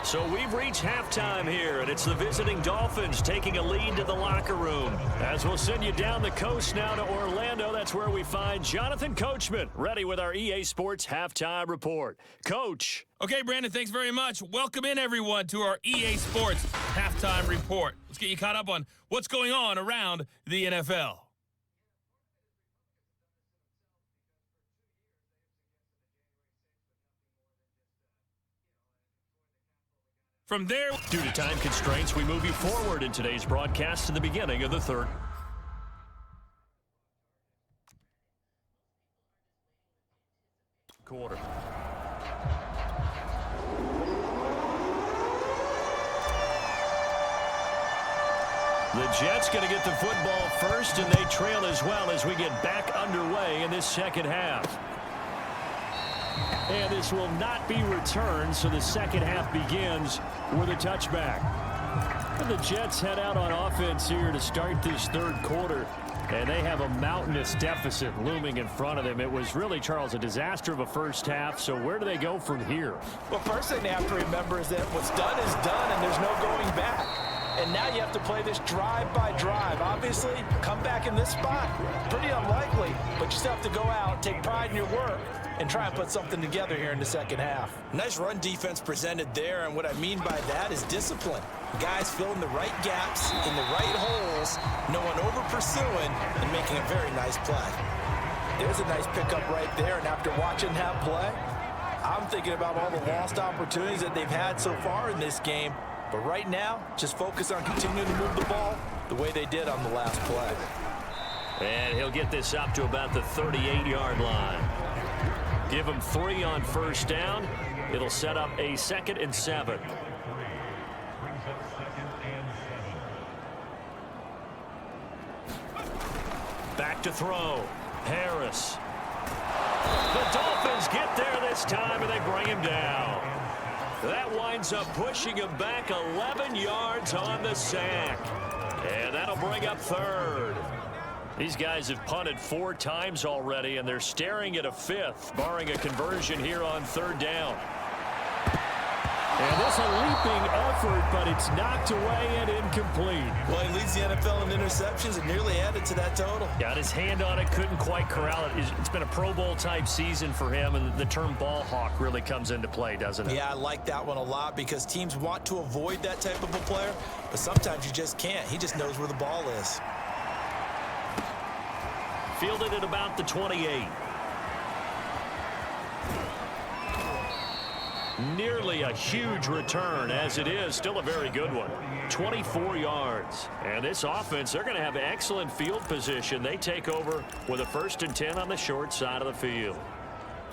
So we've reached halftime here, and it's the visiting Dolphins taking a lead to the locker room. As we'll send you down the coast now to Orlando, that's where we find Jonathan Coachman, ready with our EA Sports Halftime Report. Coach. Okay, Brandon, thanks very much. Welcome in, everyone, to our EA Sports Halftime Report. Let's get you caught up on what's going on around the NFL. From there, due to time constraints, we move you forward in today's broadcast to the beginning of the third quarter. The Jets going to get the football first, and they trail as well as we get back underway in this second half. And this will not be returned, so the second half begins with a touchback. And the Jets head out on offense here to start this third quarter. And they have a mountainous deficit looming in front of them. It was really, Charles, a disaster of a first half. So where do they go from here? Well, first thing they have to remember is that what's done is done, and there's no going back. And now you have to play this drive by drive. Obviously, come back in this spot, pretty unlikely, but you still have to go out, take pride in your work, and try and put something together here in the second half. Nice run defense presented there, and what I mean by that is discipline. Guys filling the right gaps in the right holes, no one over-pursuing, and making a very nice play. There's a nice pickup right there, and after watching that play, I'm thinking about all the lost opportunities that they've had so far in this game. But right now, just focus on continuing to move the ball the way they did on the last play. And he'll get this up to about the 38-yard line. Give him 3 on first down. It'll set up a 2nd and 7. Back to throw. Harris. The Dolphins get there this time, and they bring him down. That winds up pushing him back 11 yards on the sack. And that'll bring up 3rd. These guys have punted 4 times already, and they're staring at a 5th, barring a conversion here on 3rd down. And this a leaping effort, but it's knocked away and incomplete. Well, he leads the NFL in interceptions and nearly added to that total. Got his hand on it, couldn't quite corral it. It's been a Pro Bowl type season for him, and the term ball hawk really comes into play, doesn't it? Yeah, I like that one a lot because teams want to avoid that type of a player, but sometimes you just can't. He just knows where the ball is. Fielded at about the 28. Nearly a huge return, as it is still a very good one. 24 yards. And this offense, they're going to have excellent field position. They take over with a 1st and 10 on the short side of the field.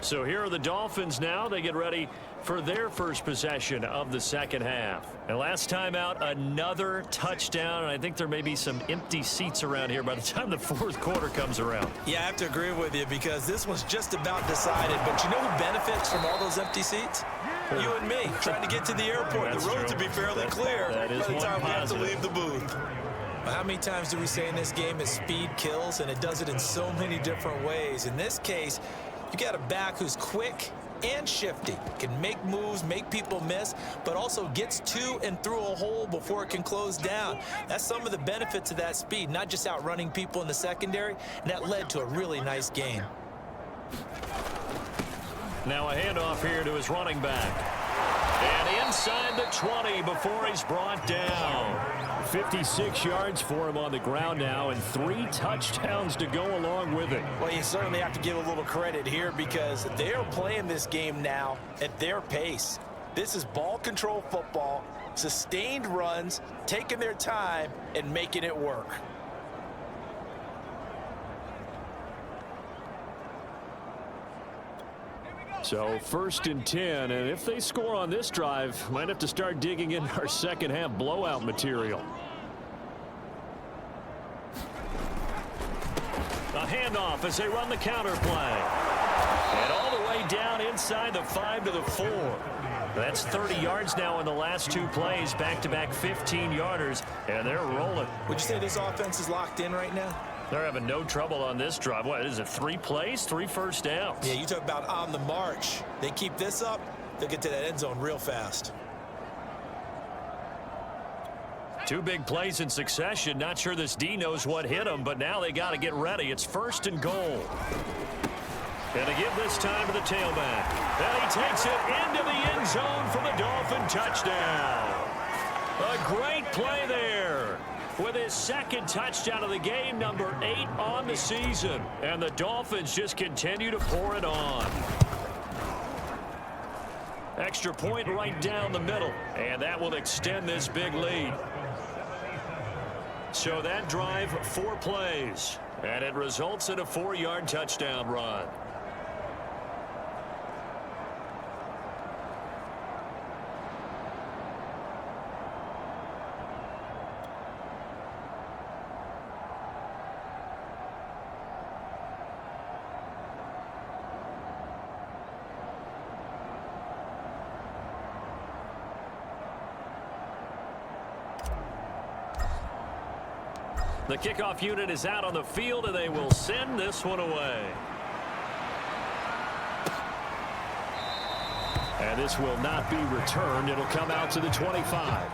So here are the Dolphins now. They get ready for their first possession of the second half. And last time out, another touchdown. And I think there may be some empty seats around here by the time the 4th quarter comes around. Yeah, I have to agree with you because this one's just about decided. But you know who benefits from all those empty seats? You and me, trying to get to the airport. That's the road true. to be fairly clear by the time we have to leave the booth. Well, how many times do we say in this game is speed kills, and it does it in so many different ways. In this case, you got a back who's quick and shifty, can make moves, make people miss, but also gets to and through a hole before it can close down. That's some of the benefits of that speed, not just outrunning people in the secondary, and that led to a really nice game. Now a handoff here to his running back. And inside the 20 before he's brought down. 56 yards for him on the ground now and 3 touchdowns to go along with it. Well, you certainly have to give a little credit here because they're playing this game now at their pace. This is ball control football, sustained runs, taking their time and making it work. So 1st and 10, and if they score on this drive, might have to start digging in our second half blowout material. A handoff as they run the counter play. And all the way down inside the 5 to the 4. That's 30 yards now in the last 2 plays, back-to-back 15-yarders, and they're rolling. Would you say this offense is locked in right now? They're having no trouble on this drive. What is it, 3 plays, 3 first downs? Yeah, you talk about on the march. They keep this up, they'll get to that end zone real fast. 2 big plays in succession. Not sure this D knows what hit him, but now they got to get ready. It's 1st and goal. And to give this time to the tailback. And he takes it into the end zone for the Dolphin touchdown. A great play there. With his 2nd touchdown of the game, number 8 on the season. And the Dolphins just continue to pour it on. Extra point right down the middle. And that will extend this big lead. So that drive, 4 plays. And it results in a 4-yard touchdown run. The kickoff unit is out on the field, and they will send this one away. And this will not be returned. It'll come out to the 25.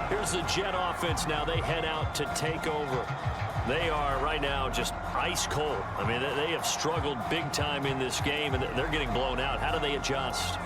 Here's the Jet offense now. They head out to take over. They are right now just ice cold. I mean, they have struggled big time in this game, and they're getting blown out. How do they adjust?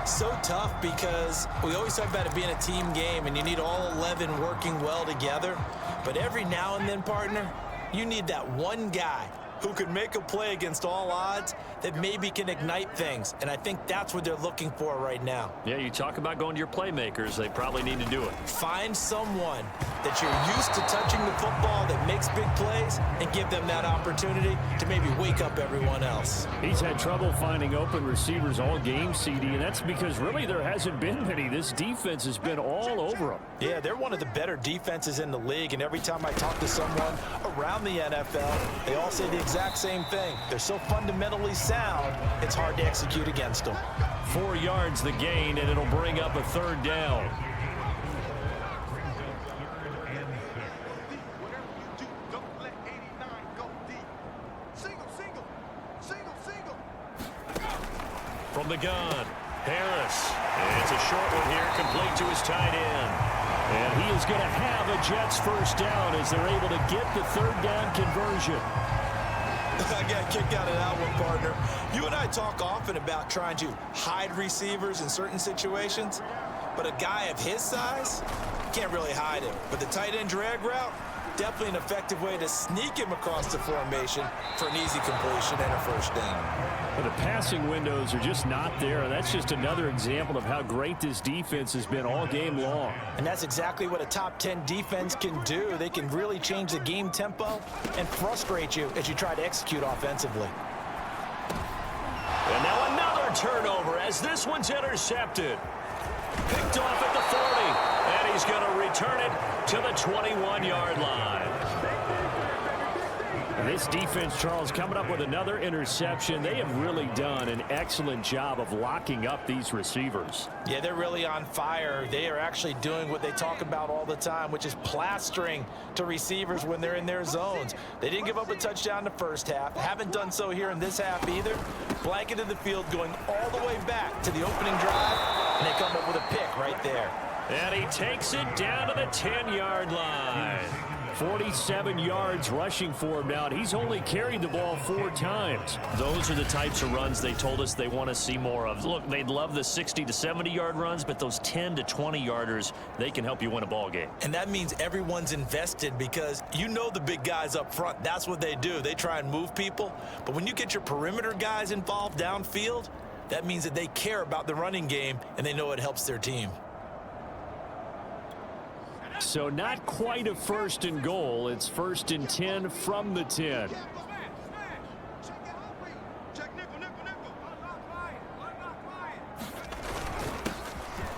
So tough because we always talk about it being a team game and you need all 11 working well together. But every now and then, partner, you need that one guy who can make a play against all odds that maybe can ignite things. And I think that's what they're looking for right now. Yeah, you talk about going to your playmakers. They probably need to do it. Find someone that you're used to touching the football that makes big plays and give them that opportunity to maybe wake up everyone else. He's had trouble finding open receivers all game, CD, and that's because really there hasn't been many. This defense has been all over them. Yeah, they're one of the better defenses in the league, and every time I talk to someone around the NFL, they all say the exact same thing. They're so fundamentally sound, it's hard to execute against them. 4 yards the gain, and it'll bring up a 3rd down. From the gun, Harris. It's a short one here, complete to his tight end. And he is going to have a Jets first down as they're able to get the 3rd down conversion. I got a kick out of that one, partner. You and I talk often about trying to hide receivers in certain situations, but a guy of his size can't really hide it. But the tight end drag route, definitely an effective way to sneak him across the formation for an easy completion and a first down. But the passing windows are just not there, and that's just another example of how great this defense has been all game long. And that's exactly what a top 10 defense can do. They can really change the game tempo and frustrate you as you try to execute offensively. And now another turnover as this one's intercepted. Picked off at the 40, and he's going to return it to the 21-yard line. This defense, Charles, coming up with another interception. They have really done an excellent job of locking up these receivers. Yeah, they're really on fire. They are actually doing what they talk about all the time, which is plastering to receivers when they're in their zones. They didn't give up a touchdown in the first half. Haven't done so here in this half either. Blanketed the field going all the way back to the opening drive, and they come up with a pick right there. And he takes it down to the 10-yard line. 47 yards rushing for him now, and he's only carried the ball 4 times. Those are the types of runs they told us they want to see more of. Look, they'd love the 60 to 70-yard runs, but those 10 to 20-yarders, they can help you win a ball game. And that means everyone's invested because you know the big guys up front. That's what they do. They try and move people. But when you get your perimeter guys involved downfield, that means that they care about the running game, and they know it helps their team. So not quite a 1st and goal. It's 1st and 10 from the 10.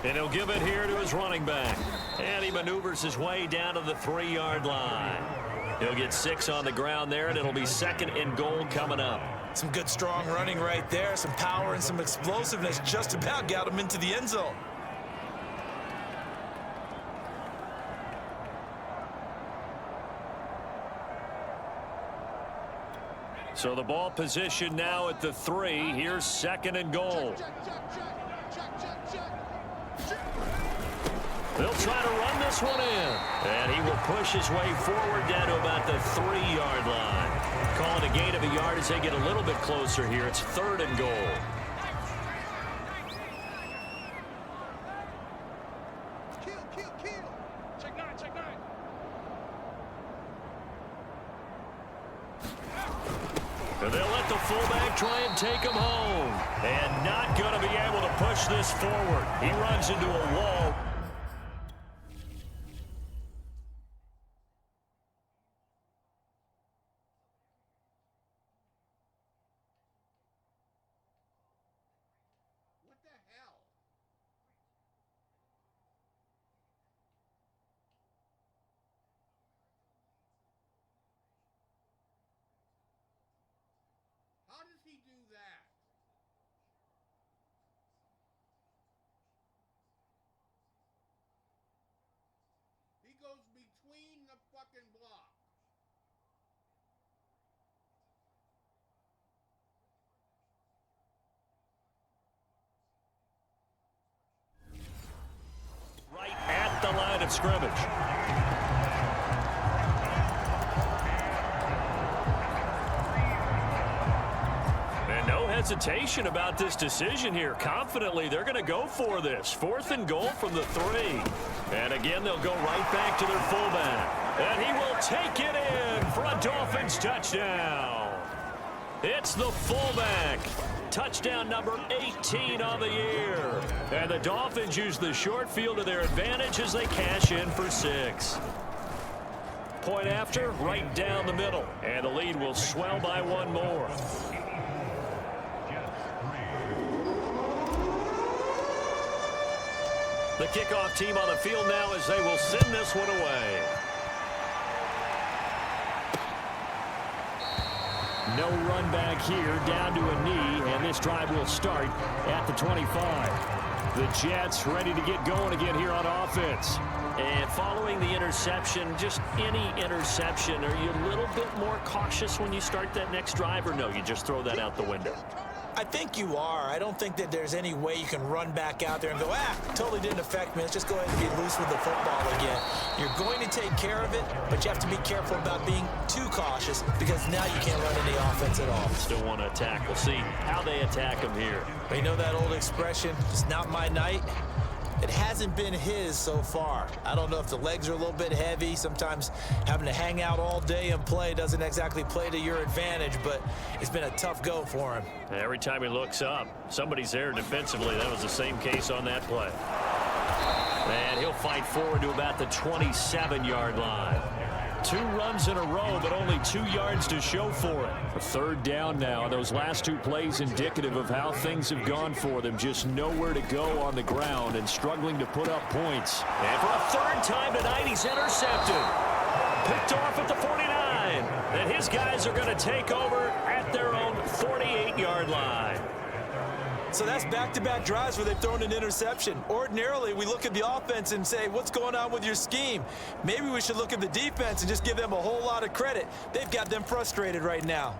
And he'll give it here to his running back. And he maneuvers his way down to the 3-yard line. He'll get 6 on the ground there, and it'll be 2nd and goal coming up. Some good, strong running right there. Some power and some explosiveness just about got him into the end zone. So the ball position now at the 3. Here's 2nd and goal. They'll try to run this one in. And he will push his way forward down to about the 3-yard line. Calling a gain of a yard as they get a little bit closer here. It's 3rd and goal. And they'll let the fullback try and take him home. And not going to be able to push this forward. He runs into a wall. What the hell? How does he do that? He goes between the fucking block. Right at the line of scrimmage. And no hesitation about this decision here. Confidently, they're going to go for this. 4th and goal from the 3. And again, they'll go right back to their fullback. And he will take it in for a Dolphins touchdown. It's the fullback. Touchdown number 18 on the year. And the Dolphins use the short field to their advantage as they cash in for 6. Point after, right down the middle. And the lead will swell by 1 more. The kickoff team on the field now as they will send this one away. No run back here, down to a knee, and this drive will start at the 25. The Jets ready to get going again here on offense. And following the interception, just any interception, are you a little bit more cautious when you start that next drive, or no, you just throw that out the window? I think you are. I don't think that there's any way you can run back out there and go, totally didn't affect me. Let's just go ahead and be loose with the football again. You're going to take care of it, but you have to be careful about being too cautious because now you can't run any offense at all. Still want to attack. We'll see how they attack them here. But you know that old expression, it's not my night. It hasn't been his so far. I don't know if the legs are a little bit heavy. Sometimes having to hang out all day and play doesn't exactly play to your advantage, but it's been a tough go for him. Every time he looks up, somebody's there defensively. That was the same case on that play. And he'll fight forward to about the 27-yard line. 2 runs in a row, but only 2 yards to show for it. A third down now. Those last 2 plays indicative of how things have gone for them. Just nowhere to go on the ground and struggling to put up points. And for a third time tonight, he's intercepted. Picked off at the 49. And his guys are going to take over at their own 48-yard line. So that's back-to-back drives where they've thrown an interception. Ordinarily, we look at the offense and say, what's going on with your scheme? Maybe we should look at the defense and just give them a whole lot of credit. They've got them frustrated right now.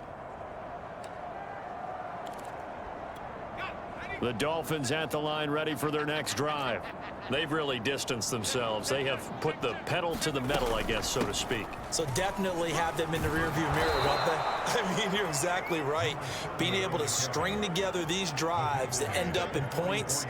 The Dolphins at the line, ready for their next drive. They've really distanced themselves. They have put the pedal to the metal, I guess, so to speak. So definitely have them in the rearview mirror, don't they? I mean, you're exactly right. Being able to string together these drives that end up in points,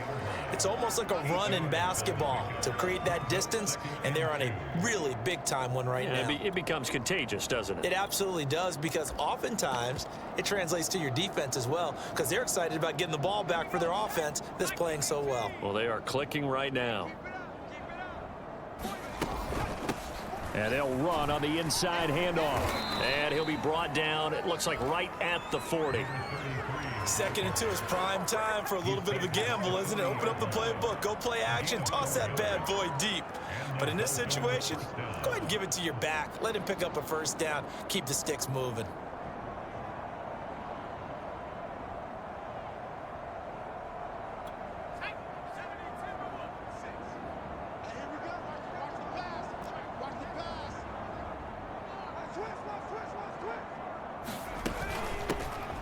it's almost like a run in basketball to create that distance, and they're on a really big-time one right now. It becomes contagious, doesn't it? It absolutely does, because oftentimes it translates to your defense as well, because they're excited about getting the ball back for their offense that's playing so well. Well, they are clicking right now. And they'll run on the inside handoff. And he'll be brought down, it looks like right at the 40. 2nd and 2 is prime time for a little bit of a gamble, isn't it? Open up the playbook, go play action, toss that bad boy deep. But in this situation, go ahead and give it to your back. Let him pick up a first down, keep the sticks moving.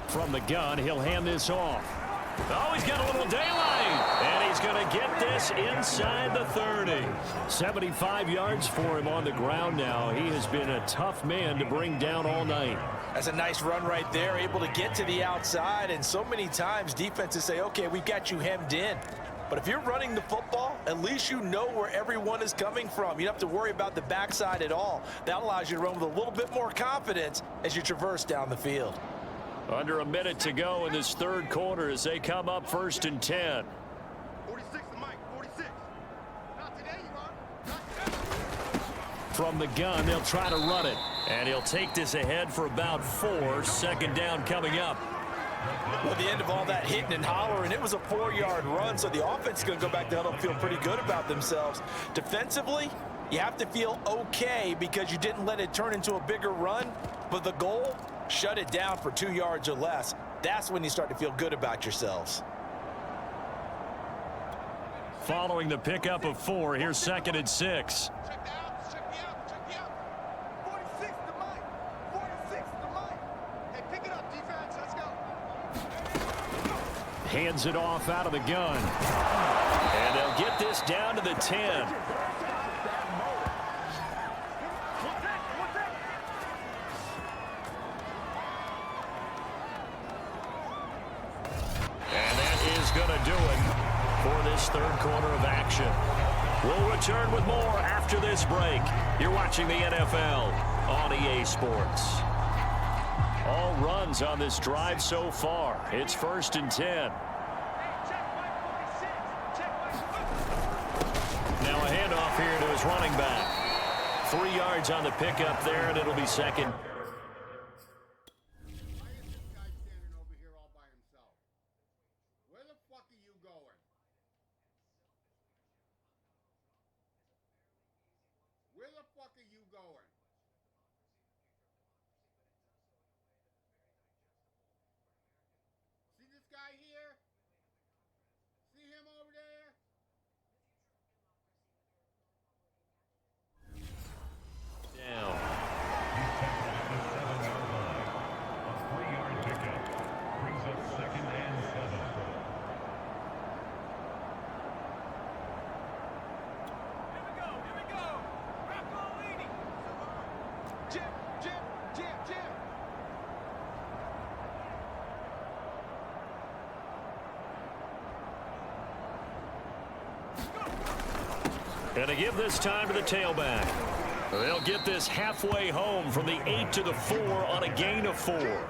From the gun, he'll hand this off. Oh, he's got a little daylight. And he's going to get this inside the 30. 75 yards for him on the ground now. He has been a tough man to bring down all night. That's a nice run right there, able to get to the outside. And so many times defenses say, okay, we've got you hemmed in. But if you're running the football, at least you know where everyone is coming from. You don't have to worry about the backside at all. That allows you to run with a little bit more confidence as you traverse down the field. Under a minute to go in this third quarter as they come up 1st and 10. 46 to Mike, 46. Not today, you are. Not today. From the gun, they'll try to run it. And he'll take this ahead for about 4. 2nd down coming up. Well, the end of all that hitting and hollering, it was a 4-yard run, so the offense is going to go back to huddle and feel pretty good about themselves. Defensively, you have to feel okay because you didn't let it turn into a bigger run, but the goal, shut it down for 2 yards or less. That's when you start to feel good about yourselves. Following the pickup of 4, here's 2nd and 6. Check the outs, check the outs, check the outs. 46 to Mike, 46 to Mike. Hey, pick it up, defense, let's go. Hands it off out of the gun. And they'll get this down to the 10. Going to do it for this third quarter of action. We'll return with more after this break. You're watching the NFL on EA Sports. All runs on this drive so far. It's 1st and 10. Now a handoff here to his running back. 3 yards on the pickup there, and it'll be 2nd. And to give this time to the tailback. They'll get this halfway home from the 8 to the 4 on a gain of 4.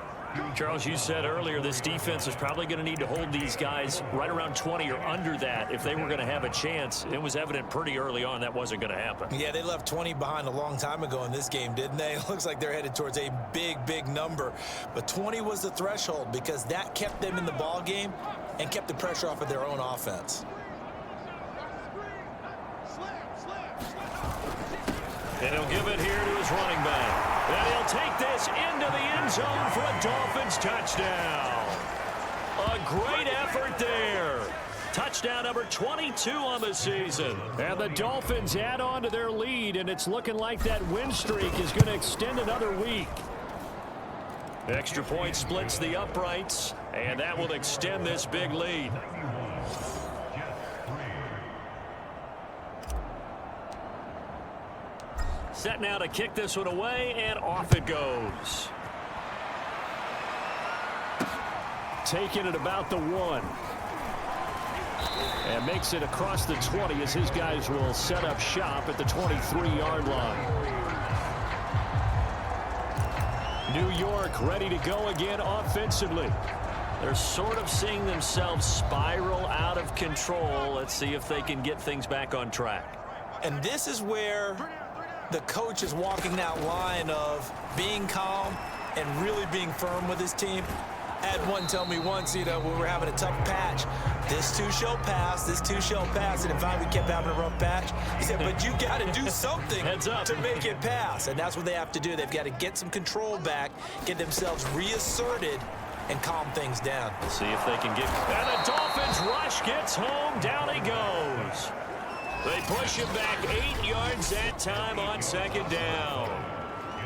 Charles, you said earlier this defense is probably going to need to hold these guys right around 20 or under that if they were going to have a chance. It was evident pretty early on that wasn't going to happen. Yeah, they left 20 behind a long time ago in this game, didn't they? It looks like they're headed towards a big number. But 20 was the threshold because that kept them in the ball game and kept the pressure off of their own offense. And he'll give it here to his running back. And he'll take this into the end zone for a Dolphins touchdown. A great effort there. Touchdown number 22 on the season. And the Dolphins add on to their lead, and it's looking like that win streak is going to extend another week. Extra point splits the uprights, and that will extend this big lead. Set now to kick this one away, and off it goes. Taking it about the 1. And makes it across the 20 as his guys will set up shop at the 23-yard line. New York ready to go again offensively. They're sort of seeing themselves spiral out of control. Let's see if they can get things back on track. And this is where the coach is walking that line of being calm and really being firm with his team. I had one tell me once, when we were having a tough patch, this too shall pass, this too shall pass. And in fact, we kept having a rough patch. He said, but you got to do something to make it pass. And that's what they have to do. They've got to get some control back, get themselves reasserted, and calm things down. See if they can get... And the Dolphins rush gets home. Down he goes. They push him back 8 yards that time on second down.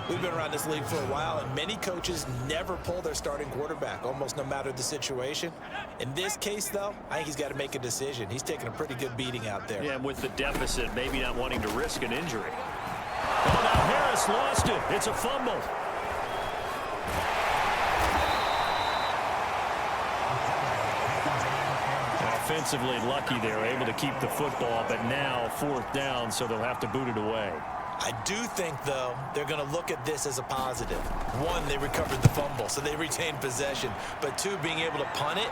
We've been around this league for a while, and many coaches never pull their starting quarterback, almost no matter the situation. In this case, though, I think he's got to make a decision. He's taking a pretty good beating out there. Yeah, with the deficit, maybe not wanting to risk an injury. Oh, now Harris lost it. It's a fumble. Offensively lucky they're able to keep the football, but now 4th down, so they'll have to boot it away. I do think, though, they're going to look at this as a positive. 1, they recovered the fumble, so they retained possession. But 2, being able to punt it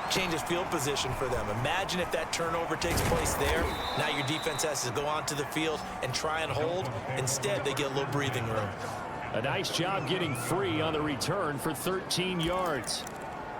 changes field position for them. Imagine if that turnover takes place there. Now your defense has to go onto the field and try and hold. Instead, they get a little breathing room. A nice job getting free on the return for 13 yards.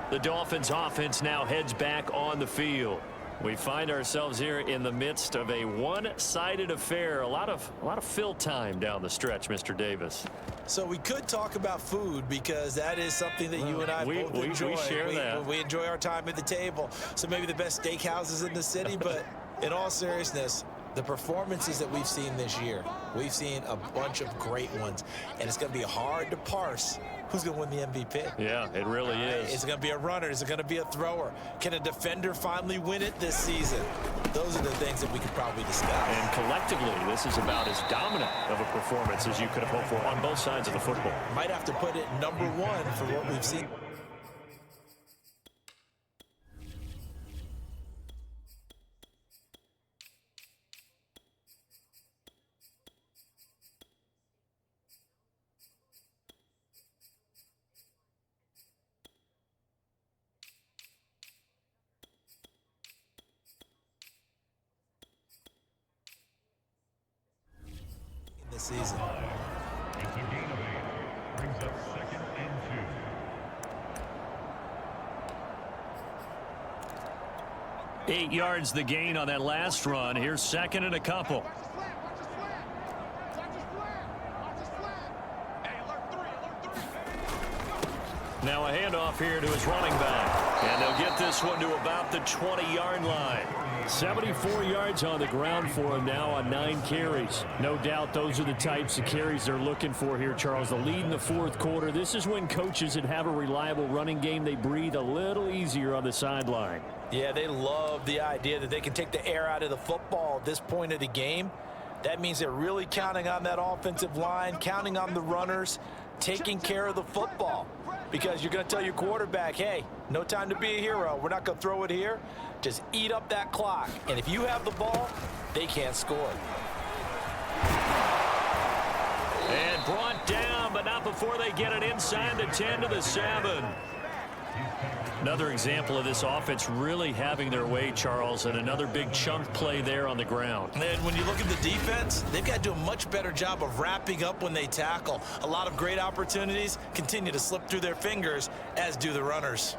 The Dolphins offense now heads back on the field. We find ourselves here in the midst of a one-sided affair. A lot of fill time down the stretch, Mr. Davis. So we could talk about food because that is something that you and I both enjoy. We share that. We enjoy our time at the table. So maybe the best steakhouses in the city, but in all seriousness, the performances that we've seen this year, we've seen a bunch of great ones, and it's going to be hard to parse who's going to win the MVP. Yeah, it really is. Is it going to be a runner? Is it going to be a thrower? Can a defender finally win it this season? Those are the things that we could probably discuss. And collectively, this is about as dominant of a performance as you could have hoped for on both sides of the football. Might have to put it #1 for what we've seen. This season. It's a gain of 8. Brings up 2nd and 2. 8 yards the gain on that last run. Here's 2nd and a couple. Now a handoff here to his running back. And they'll get this one to about the 20-yard line. 74 yards on the ground for him now on 9 carries. No doubt those are the types of carries they're looking for here, Charles. The lead in the 4th quarter. This is when coaches that have a reliable running game, they breathe a little easier on the sideline. Yeah, they love the idea that they can take the air out of the football at this point of the game. That means they're really counting on that offensive line, counting on the runners, taking care of the football. because you're going to tell your quarterback, hey, no time to be a hero. We're not going to throw it here. Just eat up that clock. And if you have the ball, they can't score. And brought down, but not before they get it inside the 10 to the 7. Another example of this offense really having their way, Charles, and another big chunk play there on the ground. And when you look at the defense, they've got to do a much better job of wrapping up when they tackle. A lot of great opportunities continue to slip through their fingers, as do the runners.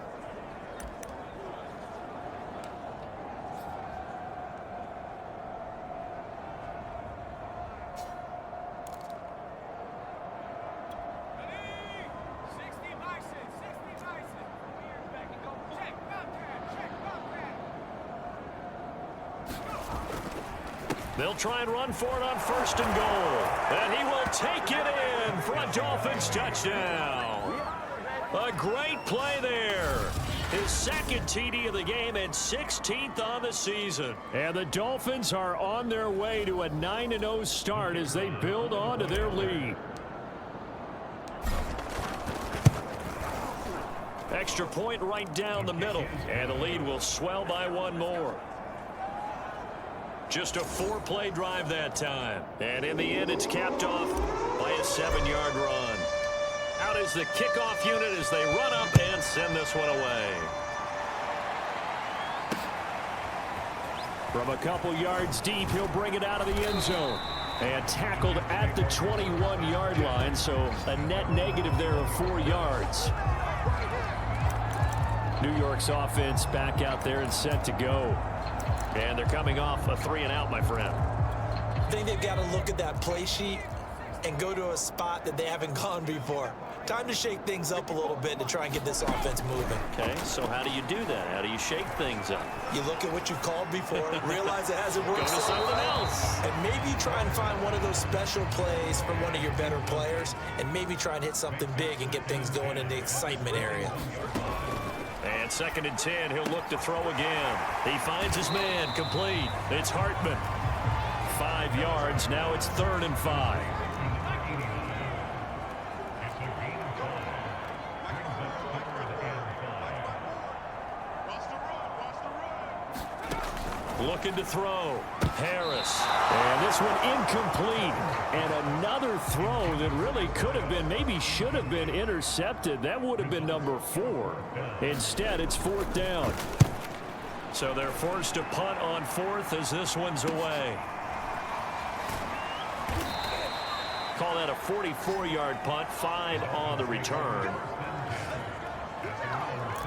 They'll try and run for it on 1st and goal. And he will take it in for a Dolphins touchdown. A great play there. His second TD of the game and 16th on the season. And the Dolphins are on their way to a 9-0 start as they build on to their lead. Extra point right down the middle. And the lead will swell by one more. Just a 4-play drive that time. And in the end, it's capped off by a 7-yard run. Out is the kickoff unit as they run up and send this one away. From a couple yards deep, he'll bring it out of the end zone. And tackled at the 21-yard line, so a net negative there of 4 yards. New York's offense back out there and set to go. And they're coming off a 3-and-out, my friend. I think they've got to look at that play sheet and go to a spot that they haven't gone before. Time to shake things up a little bit to try and get this offense moving. Okay, so how do you do that? How do you shake things up? You look at what you've called before, realize it hasn't worked. Go to something else. And maybe try and find one of those special plays from one of your better players, and maybe try and hit something big and get things going in the excitement area. And 2nd and 10, he'll look to throw again. He finds his man, complete. It's Hartman. 5 yards, now it's 3rd and 5. Looking to throw. Harris. And this one incomplete. And another throw that really could have been, maybe should have been intercepted. That would have been number 4. Instead, it's 4th down. So they're forced to punt on 4th as this one's away. Call that a 44-yard punt, 5 on the return.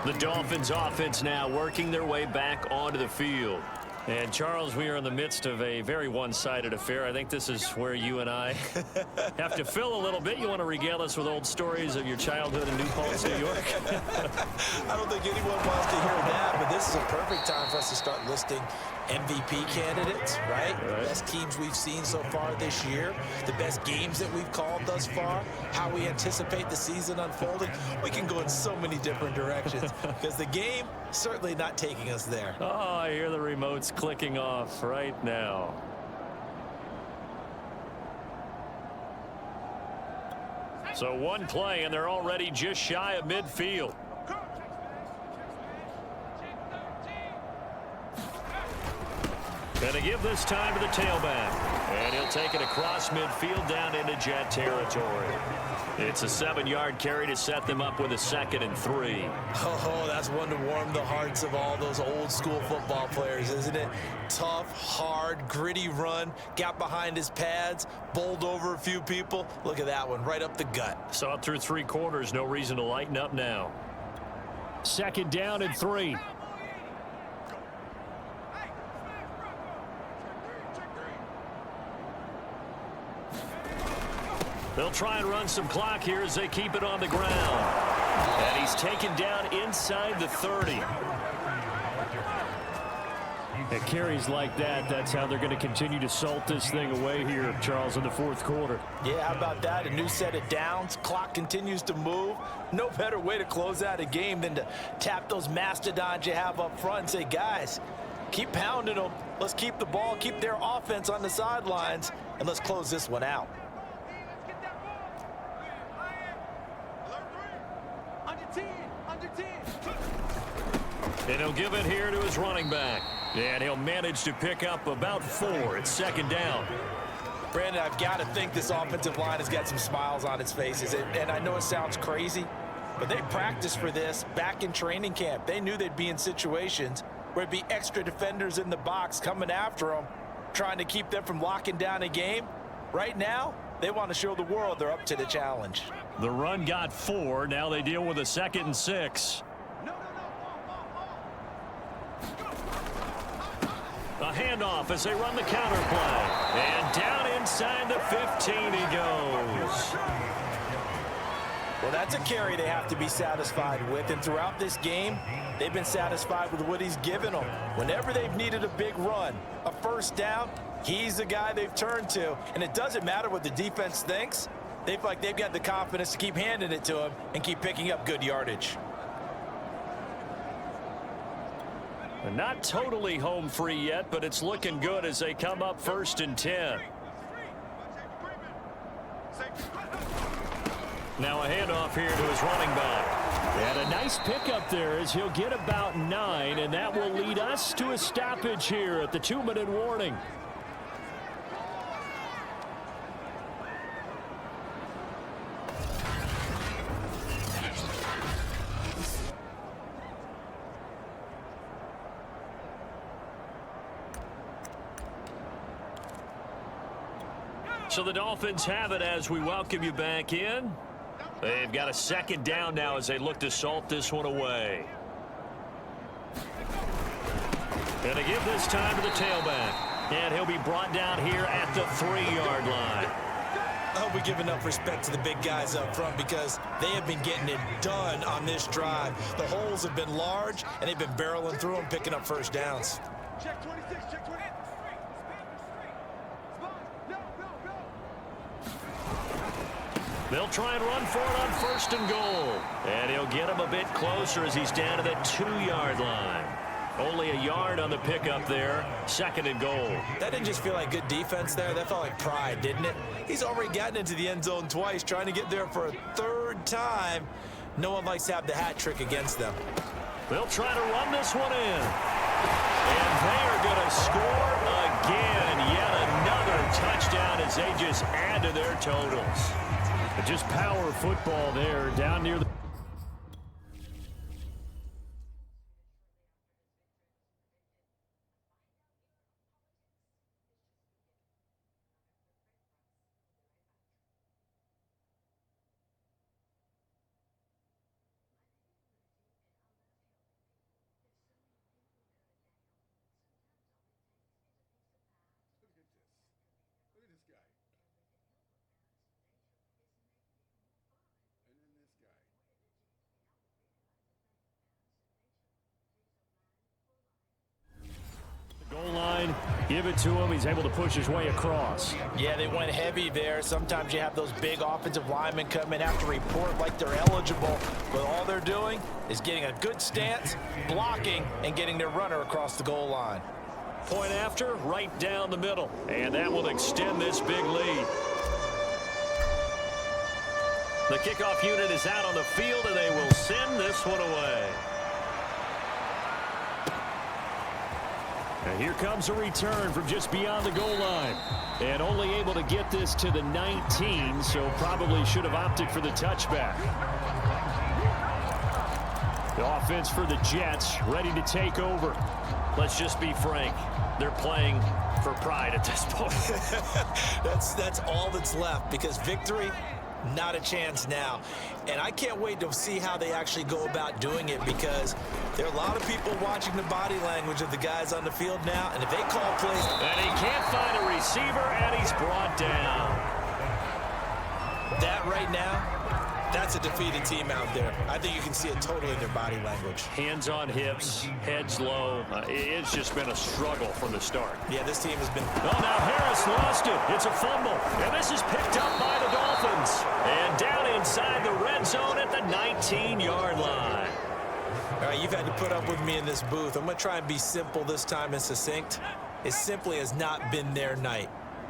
The Dolphins offense now working their way back onto the field. And, Charles, we are in the midst of a very one-sided affair. I think this is where you and I have to fill a little bit. You want to regale us with old stories of your childhood in New Paltz, New York? I don't think anyone wants to hear that, but this is a perfect time for us to start listing MVP candidates, right? The best teams we've seen so far this year, the best games that we've called thus far, how we anticipate the season unfolding. We can go in so many different directions because the game certainly not taking us there. Oh, I hear the remotes clicking off right now. So one play, and they're already just shy of midfield. Going to give this time to the tailback. And he'll take it across midfield down into Jet territory. It's a 7-yard carry to set them up with a 2nd and 3. Oh, that's one to warm the hearts of all those old school football players, isn't it? Tough, hard, gritty run. Got behind his pads, bowled over a few people. Look at that one, right up the gut. Saw it through 3 quarters. No reason to lighten up now. 2nd down and 3. They'll try and run some clock here as they keep it on the ground. And he's taken down inside the 30. And carries like that, that's how they're going to continue to salt this thing away here, Charles, in the 4th quarter. Yeah, how about that? A new set of downs. Clock continues to move. No better way to close out a game than to tap those mastodons you have up front and say, guys, keep pounding them. Let's keep the ball, keep their offense on the sidelines, and let's close this one out. And he'll give it here to his running back. And he'll manage to pick up about 4. It's second down. Brandon, I've got to think this offensive line has got some smiles on its faces. And I know it sounds crazy, but they practiced for this back in training camp. They knew they'd be in situations where it'd be extra defenders in the box coming after them, trying to keep them from locking down a game. Right now, they want to show the world they're up to the challenge. The run got 4. Now they deal with a 2nd and 6. A handoff as they run the counter play. And down inside the 15 he goes. Well, that's a carry they have to be satisfied with. And throughout this game, they've been satisfied with what he's given them. Whenever they've needed a big run, a first down, he's the guy they've turned to. And it doesn't matter what the defense thinks. They feel like they've got the confidence to keep handing it to him and keep picking up good yardage. Not totally home free yet, but it's looking good as they come up 1st and 10. Now a handoff here to his running back. And a nice pickup there as he'll get about 9, and that will lead us to a stoppage here at the 2-minute warning. So the Dolphins have it as we welcome you back in. They've got a 2nd down now as they look to salt this one away. And they give this time to the tailback. And he'll be brought down here at the 3-yard line. I hope we give enough respect to the big guys up front because they have been getting it done on this drive. The holes have been large, and they've been barreling through them, picking up first downs. Check 26, check 26. They'll try and run for it on 1st and goal. And he'll get him a bit closer as he's down to the 2-yard line. Only a yard on the pickup there. 2nd and goal. That didn't just feel like good defense there. That felt like pride, didn't it? He's already gotten into the end zone twice, trying to get there for a 3rd time. No one likes to have the hat trick against them. They'll try to run this one in. And they are going to score again. Yet another touchdown as they just add to their totals. Just power football there down near the... Look at this guy. And then this guy. Goal line, give it to him. He's able to push his way across. Yeah, they went heavy there. Sometimes you have those big offensive linemen come in, have to report like they're eligible, but all they're doing is getting a good stance, blocking, and getting their runner across the goal line. Point after, right down the middle. And that will extend this big lead. The kickoff unit is out on the field, and they will send this one away. And here comes a return from just beyond the goal line. And only able to get this to the 19, so probably should have opted for the touchback. The offense for the Jets ready to take over. Let's just be frank. They're playing for pride at this point. That's all that's left because victory, not a chance now. And I can't wait to see how they actually go about doing it because there are a lot of people watching the body language of the guys on the field now. And if they call plays... And he can't find a receiver, and he's brought down. That right now, that's a defeated team out there. I think you can see it totally in their body language. Hands on hips, heads low. It's just been a struggle from the start. Yeah, this team has been... Oh, now Harris lost it. It's a fumble. And this is picked up by the Dolphins. And down inside the red zone at the 19-yard line. All right, you've had to put up with me in this booth. I'm going to try and be simple this time and succinct. It simply has not been their night.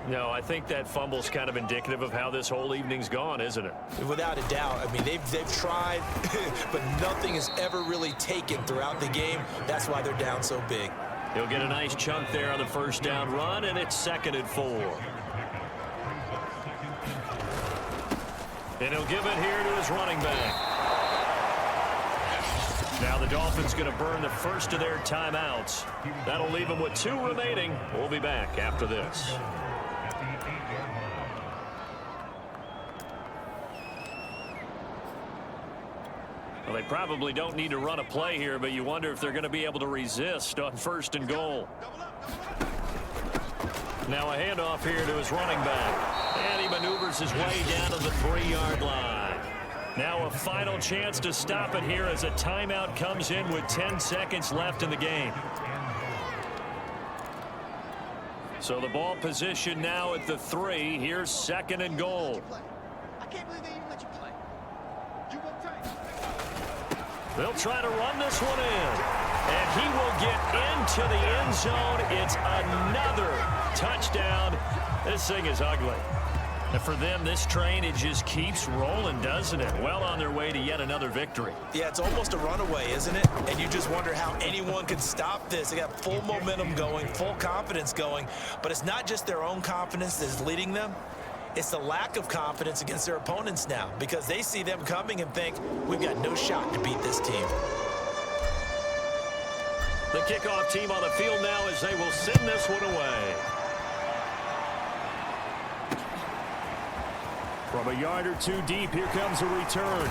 No, I think that fumble's kind of indicative of how this whole evening's gone, isn't it? Without a doubt. I mean, they've tried, but nothing is ever really taken throughout the game. That's why they're down so big. He'll get a nice chunk there on the first down run, and it's 2nd and 4. And he'll give it here to his running back. Now the Dolphins going to burn the first of their timeouts. That'll leave them with 2 remaining. We'll be back after this. Well, they probably don't need to run a play here, but you wonder if they're going to be able to resist on 1st and goal. Now a handoff here to his running back. And he maneuvers his way down to the 3-yard line. Now a final chance to stop it here as a timeout comes in with 10 seconds left in the game. So the ball position now at the 3. Here's 2nd and goal. I can't believe they even let you play. You won't take. They'll try to run this one in. And he will get into the end zone. It's another touchdown. This thing is ugly. And for them, this train, it just keeps rolling, doesn't it? Well on their way to yet another victory. Yeah, it's almost a runaway, isn't it? And you just wonder how anyone could stop this. They got full momentum going, full confidence going. But it's not just their own confidence that's leading them. It's the lack of confidence against their opponents now, because they see them coming and think, we've got no shot to beat this team. The kickoff team on the field now as they will send this one away. From a yard or 2 deep, here comes a return.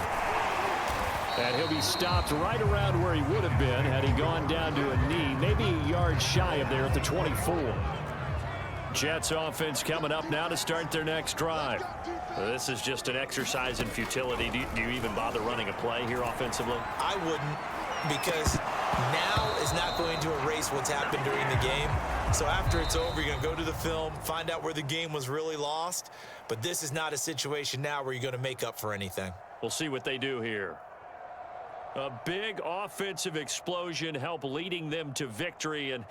And he'll be stopped right around where he would have been had he gone down to a knee, maybe a yard shy of there at the 24. Jets offense coming up now to start their next drive. This is just an exercise in futility. Do you even bother running a play here offensively? I wouldn't, because now is not going to erase what's happened during the game. So after it's over, you're going to go to the film, find out where the game was really lost. But this is not a situation now where you're going to make up for anything. We'll see what they do here. A big offensive explosion help leading them to victory. And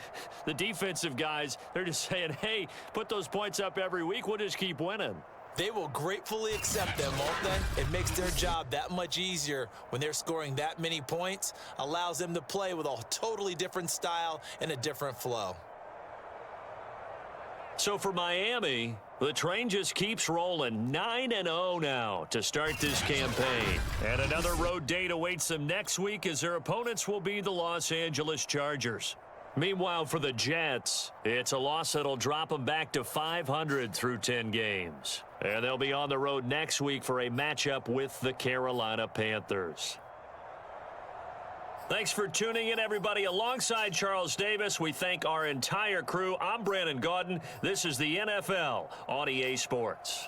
the defensive guys, they're just saying, hey, put those points up every week. We'll just keep winning. They will gratefully accept them, won't they? It makes their job that much easier when they're scoring that many points. Allows them to play with a totally different style and a different flow. So for Miami, the train just keeps rolling. 9-0 now to start this campaign. And another road date awaits them next week as their opponents will be the Los Angeles Chargers. Meanwhile, for the Jets, it's a loss that'll drop them back to 500 through 10 games. And they'll be on the road next week for a matchup with the Carolina Panthers. Thanks for tuning in, everybody. Alongside Charles Davis, we thank our entire crew. I'm Brandon Gaudin. This is the NFL on EA Sports.